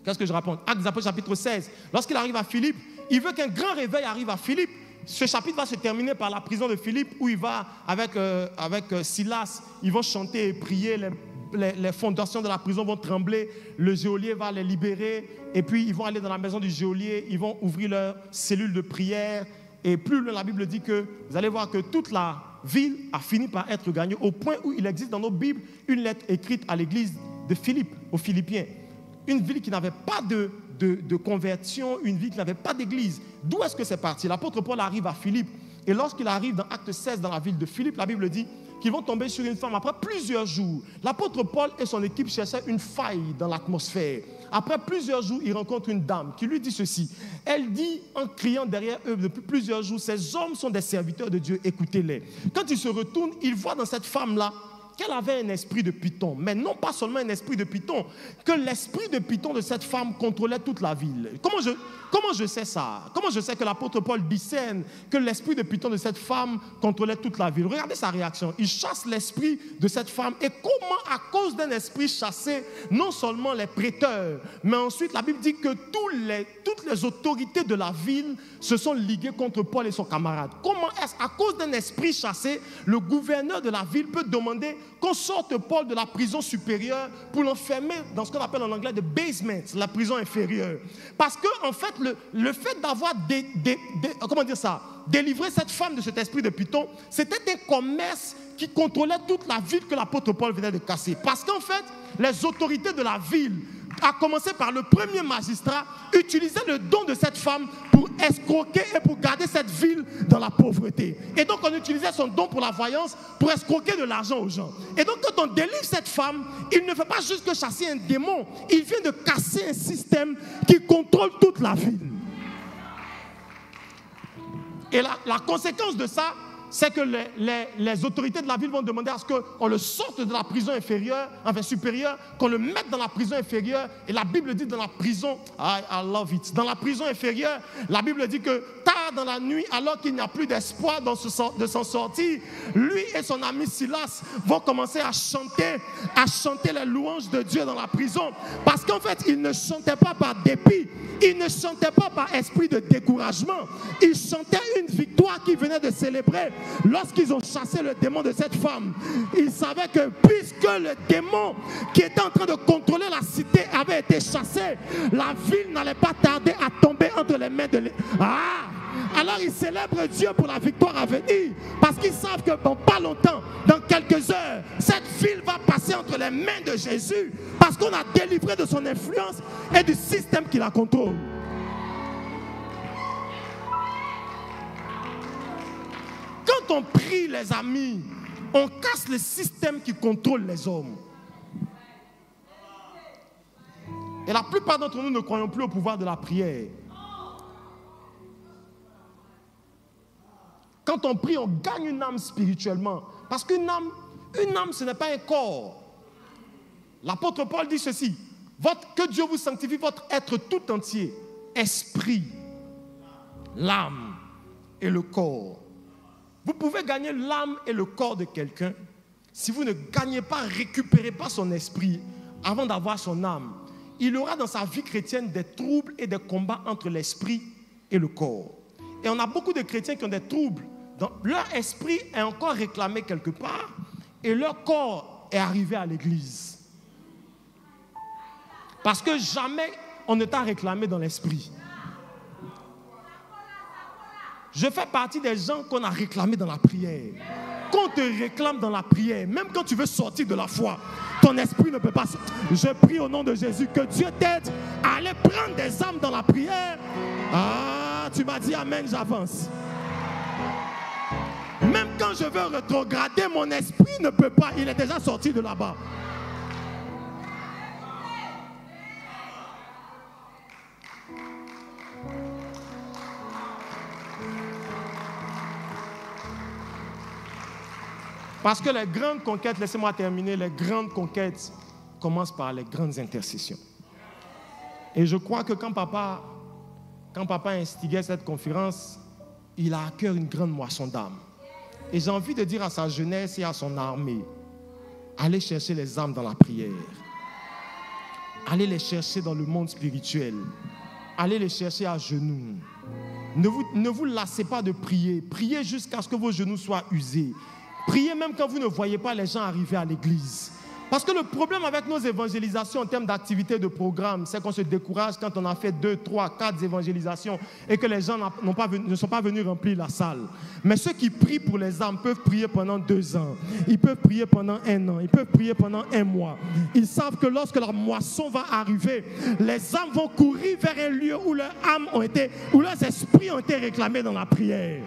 Qu'est-ce que je raconte? Actes des Apôtres, chapitre 16. Lorsqu'il arrive à Philippe, il veut qu'un grand réveil arrive à Philippe. Ce chapitre va se terminer par la prison de Philippe, où il va, avec Silas, ils vont chanter et prier. Les les fondations de la prison vont trembler, le geôlier va les libérer, et puis ils vont aller dans la maison du geôlier, ils vont ouvrir leur cellule de prière, et plus loin, la Bible dit que vous allez voir que toute la ville a fini par être gagnée, au point où il existe dans nos Bibles une lettre écrite à l'église de Philippe, aux Philippiens. Une ville qui n'avait pas de conversion, une ville qui n'avait pas d'église. D'où est-ce que c'est parti? L'apôtre Paul arrive à Philippe, et lorsqu'il arrive dans Acte 16, dans la ville de Philippe, la Bible dit qu'ils vont tomber sur une femme après plusieurs jours. L'apôtre Paul et son équipe cherchaient une faille dans l'atmosphère. Après plusieurs jours, il rencontre une dame qui lui dit ceci. Elle dit en criant derrière eux depuis plusieurs jours, ces hommes sont des serviteurs de Dieu, écoutez-les. Quand il se retourne, il voit dans cette femme-là qu'elle avait un esprit de python, mais non pas seulement un esprit de python, que l'esprit de python de cette femme contrôlait toute la ville. Comment je sais ça? Comment je sais que l'apôtre Paul discerne que l'esprit de python de cette femme contrôlait toute la ville? Regardez sa réaction. Il chasse l'esprit de cette femme. Et comment, à cause d'un esprit chassé, non seulement les prêteurs, mais ensuite la Bible dit que toutes les autorités de la ville se sont liguées contre Paul et son camarade. Comment est-ce, à cause d'un esprit chassé, le gouverneur de la ville peut demander qu'on sorte Paul de la prison supérieure pour l'enfermer dans ce qu'on appelle en anglais the basement, la prison inférieure? Parce que, en fait, le fait d'avoir délivré cette femme de cet esprit de python, c'était un commerce qui contrôlait toute la ville que l'apôtre Paul venait de casser. Parce qu'en fait, les autorités de la ville, à commencer par le premier magistrat, utilisaient le don de cette femme pour escroquer et pour garder cette ville dans la pauvreté. Et donc on utilisait son don pour la voyance pour escroquer de l'argent aux gens. Et donc quand on délivre cette femme, il ne fait pas juste que chasser un démon, il vient de casser un système qui contrôle toute la ville. Et la conséquence de ça, c'est que les autorités de la ville vont demander à ce qu'on le sorte de la prison inférieure, enfin supérieure, qu'on le mette dans la prison inférieure. Et la Bible dit dans la prison, I love it, dans la prison inférieure, la Bible dit que tard dans la nuit, alors qu'il n'y a plus d'espoir de s'en sortir, lui et son ami Silas vont commencer à chanter les louanges de Dieu dans la prison. Parce qu'en fait, ils ne chantaient pas par dépit, ils ne chantaient pas par esprit de découragement, ils chantaient une victoire qu'ils venaient de célébrer. Lorsqu'ils ont chassé le démon de cette femme, ils savaient que puisque le démon qui était en train de contrôler la cité avait été chassé, la ville n'allait pas tarder à tomber entre les mains de alors ils célèbrent Dieu pour la victoire à venir, parce qu'ils savent que dans pas longtemps, dans quelques heures, cette ville va passer entre les mains de Jésus, parce qu'on a délivré de son influence et du système qui la contrôle. Quand on prie, les amis, on casse le système qui contrôle les hommes. Et la plupart d'entre nous ne croyons plus au pouvoir de la prière. Quand on prie, on gagne une âme spirituellement. Parce qu'une âme, ce n'est pas un corps. L'apôtre Paul dit ceci: que Dieu vous sanctifie votre être tout entier, esprit, l'âme et le corps. Vous pouvez gagner l'âme et le corps de quelqu'un si vous ne gagnez pas, récupérez pas son esprit avant d'avoir son âme. Il aura dans sa vie chrétienne des troubles et des combats entre l'esprit et le corps. Et on a beaucoup de chrétiens qui ont des troubles. Leur esprit est encore réclamé quelque part et leur corps est arrivé à l'église. Parce que jamais on ne t'a réclamé dans l'esprit. Je fais partie des gens qu'on a réclamés dans la prière. Qu'on te réclame dans la prière, même quand tu veux sortir de la foi, ton esprit ne peut pas sortir. Je prie au nom de Jésus que Dieu t'aide à aller prendre des âmes dans la prière. Ah, tu m'as dit amen, j'avance. Même quand je veux rétrograder, mon esprit ne peut pas, il est déjà sorti de là-bas. Parce que les grandes conquêtes, laissez-moi terminer, les grandes conquêtes commencent par les grandes intercessions. Et je crois que quand papa instiguait cette conférence, il a à cœur une grande moisson d'âmes. Et j'ai envie de dire à sa jeunesse et à son armée, allez chercher les âmes dans la prière. Allez les chercher dans le monde spirituel. Allez les chercher à genoux. Ne vous lassez pas de prier. Priez jusqu'à ce que vos genoux soient usés. Priez même quand vous ne voyez pas les gens arriver à l'église. Parce que le problème avec nos évangélisations en termes d'activité de programme, c'est qu'on se décourage quand on a fait 2, 3, 4 évangélisations et que les gens ne sont pas venus remplir la salle. Mais ceux qui prient pour les âmes peuvent prier pendant 2 ans. Ils peuvent prier pendant 1 an. Ils peuvent prier pendant 1 mois. Ils savent que lorsque la moisson va arriver, les âmes vont courir vers un lieu où leurs âmes ont été, où leurs esprits ont été réclamés dans la prière.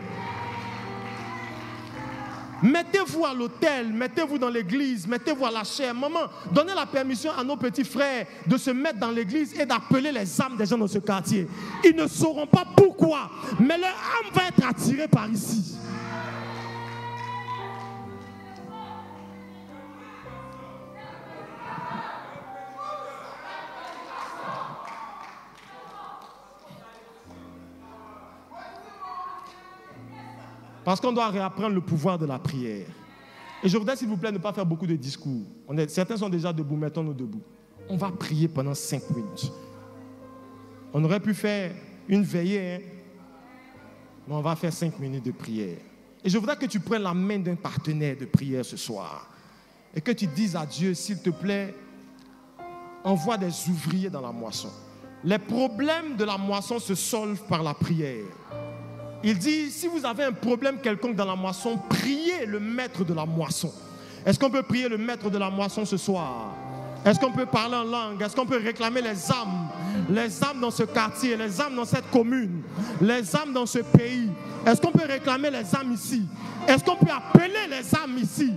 Mettez-vous à l'autel, mettez-vous dans l'église, mettez-vous à la chaire. Maman, donnez la permission à nos petits frères de se mettre dans l'église et d'appeler les âmes des gens dans ce quartier. Ils ne sauront pas pourquoi, mais leur âme va être attirée par ici. Parce qu'on doit réapprendre le pouvoir de la prière. Et je voudrais, s'il vous plaît, ne pas faire beaucoup de discours. Certains sont déjà debout, mettons-nous debout. On va prier pendant 5 minutes. On aurait pu faire une veillée, hein? Mais on va faire 5 minutes de prière. Et je voudrais que tu prennes la main d'un partenaire de prière ce soir. Et que tu dises à Dieu, s'il te plaît, envoie des ouvriers dans la moisson. Les problèmes de la moisson se solvent par la prière. Il dit, si vous avez un problème quelconque dans la moisson, priez le maître de la moisson. Est-ce qu'on peut prier le maître de la moisson ce soir? Est-ce qu'on peut parler en langue? Est-ce qu'on peut réclamer les âmes dans ce quartier, les âmes dans cette commune, les âmes dans ce pays? Est-ce qu'on peut réclamer les âmes ici? Est-ce qu'on peut appeler les âmes ici?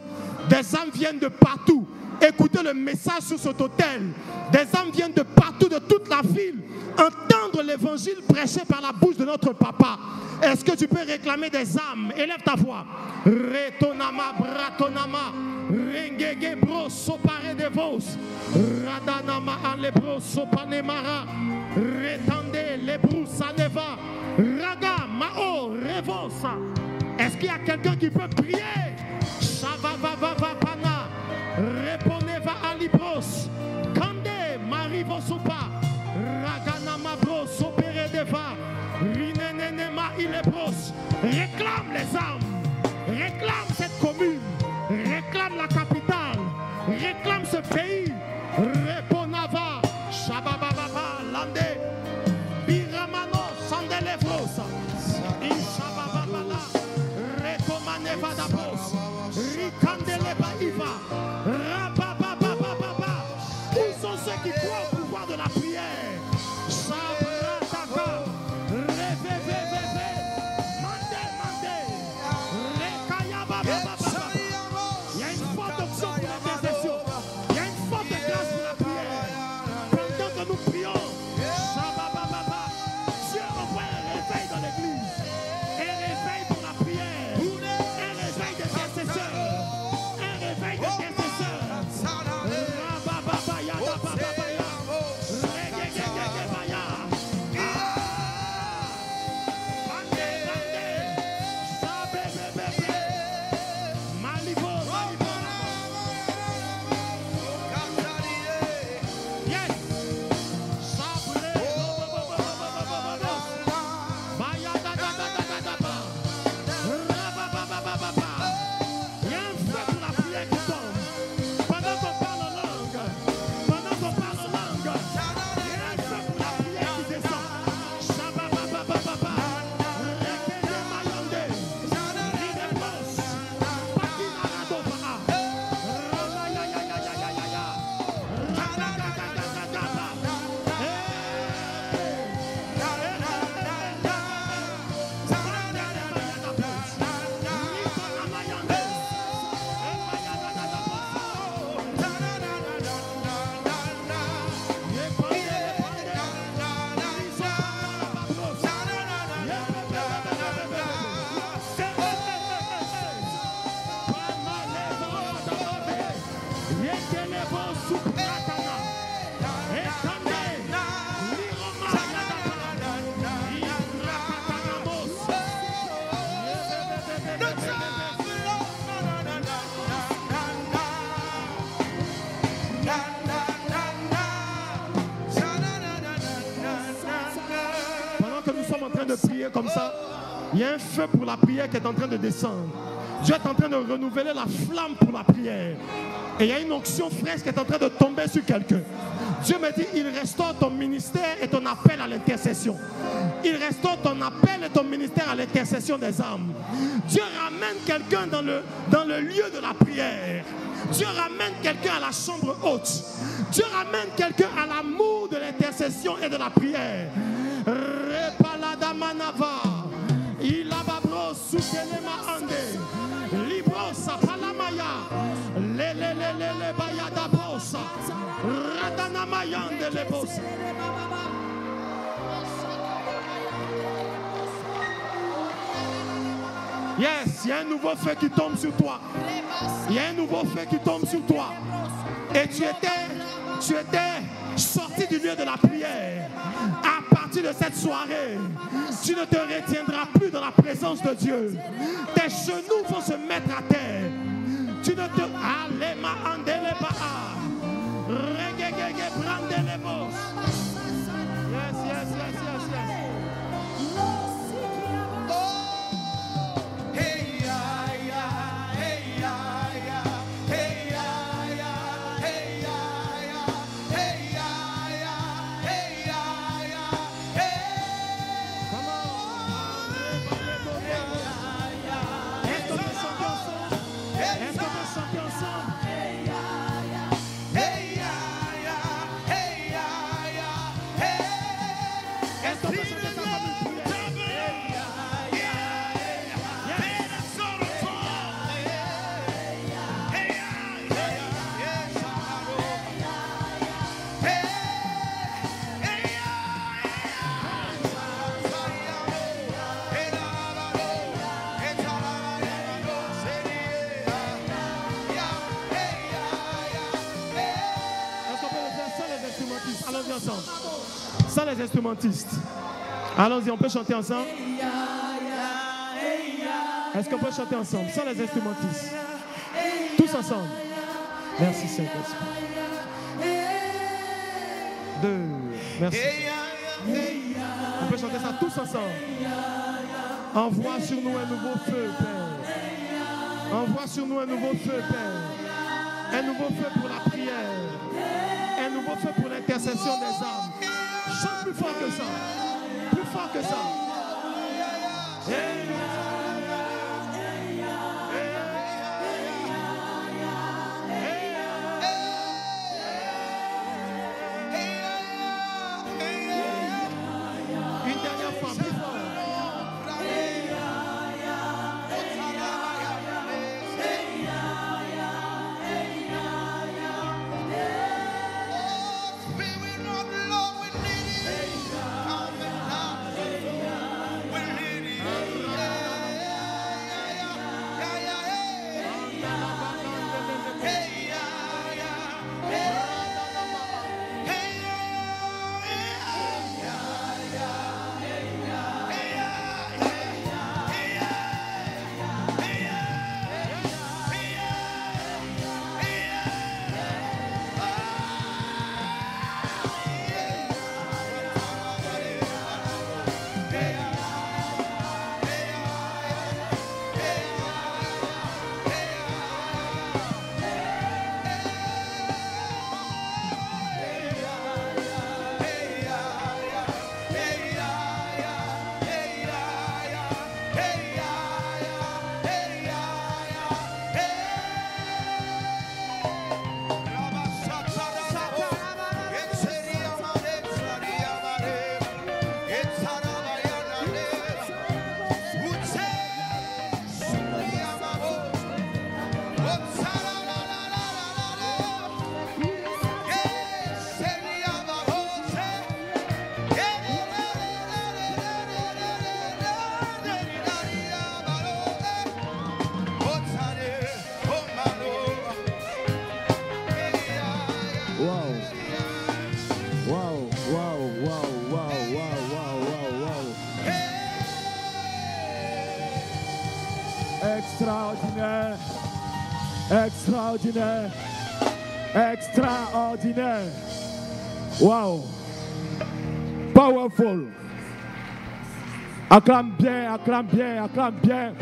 Des âmes viennent de partout. Écoutez le message sur cet autel. Des âmes viennent de partout, de toute la ville. Entendre l'évangile prêché par la bouche de notre papa. Est-ce que tu peux réclamer des âmes? Élève ta voix. Retonama, bratonama, rengege bro, sopare de vos, radanama alebro, sopanemara, retande lebrou saneva, raga mao revosa. Est-ce qu'il y a quelqu'un qui peut prier? Shavavavava pana, reponeva alibros, kande marivo sopa, raganama bro, sopere deva. Réclame les âmes, réclame cette commune, réclame la capitale, réclame ce pays. Reponava, Shabababa, Lande, Biramano, Sandelevrosa, Inshababala, Rekomaneva Dabos, Rikandeleba Iva, Rababababa. Où sont ceux qui croient au pouvoir de la prière? Comme ça, il y a un feu pour la prière qui est en train de descendre. Dieu est en train de renouveler la flamme pour la prière. Et il y a une onction fraîche qui est en train de tomber sur quelqu'un. Dieu me dit, il restaure ton ministère et ton appel à l'intercession. Il restaure ton appel et ton ministère à l'intercession des âmes. Dieu ramène quelqu'un dans le lieu de la prière. Dieu ramène quelqu'un à la chambre haute. Dieu ramène quelqu'un à l'amour de l'intercession et de la prière. Repaladamanava, ilababro sukelema ande, librosa palamaya, lelelelele bayada bosa, radanamayande lebosa. Yes, il y a un nouveau feu qui tombe sur toi. Il y a un nouveau feu qui tombe sur toi. Et tu étais sorti du lieu de la prière. À partir de cette soirée, tu ne te retiendras plus dans la présence de Dieu. Tes genoux vont se mettre à terre. Tu ne te... Alema andele baa. Regegege brandele bos. Yes, yes, yes, yes, yes. Sans les instrumentistes. Allons-y, on peut chanter ensemble. Est-ce qu'on peut chanter ensemble sans les instrumentistes? Tous ensemble. Merci Saint-Esprit. 2. Merci. On peut chanter ça tous ensemble. Envoie sur nous un nouveau feu, Père. Envoie sur nous un nouveau feu, Père. Un nouveau feu pour la prière. Un nouveau feu pour l'intercession des âmes. Chante plus fort que ça. Plus fort que ça. Une dernière fois, plus fort. Extraordinaire. Extraordinaire. Extraordinaire. Wow. Powerful. Acclame bien, acclame bien, acclame bien.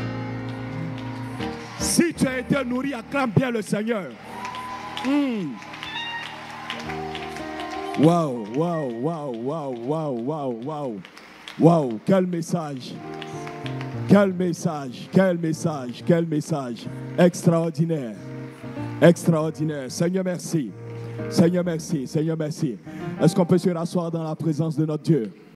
Si tu as été nourri, acclame bien le Seigneur. Waouh, waouh, waouh, waouh, waouh, waouh, waouh. Waouh, quel message. Quel message, quel message, quel message. Extraordinaire. Extraordinaire. Seigneur, merci. Seigneur, merci. Seigneur, merci. Est-ce qu'on peut se rasseoir dans la présence de notre Dieu?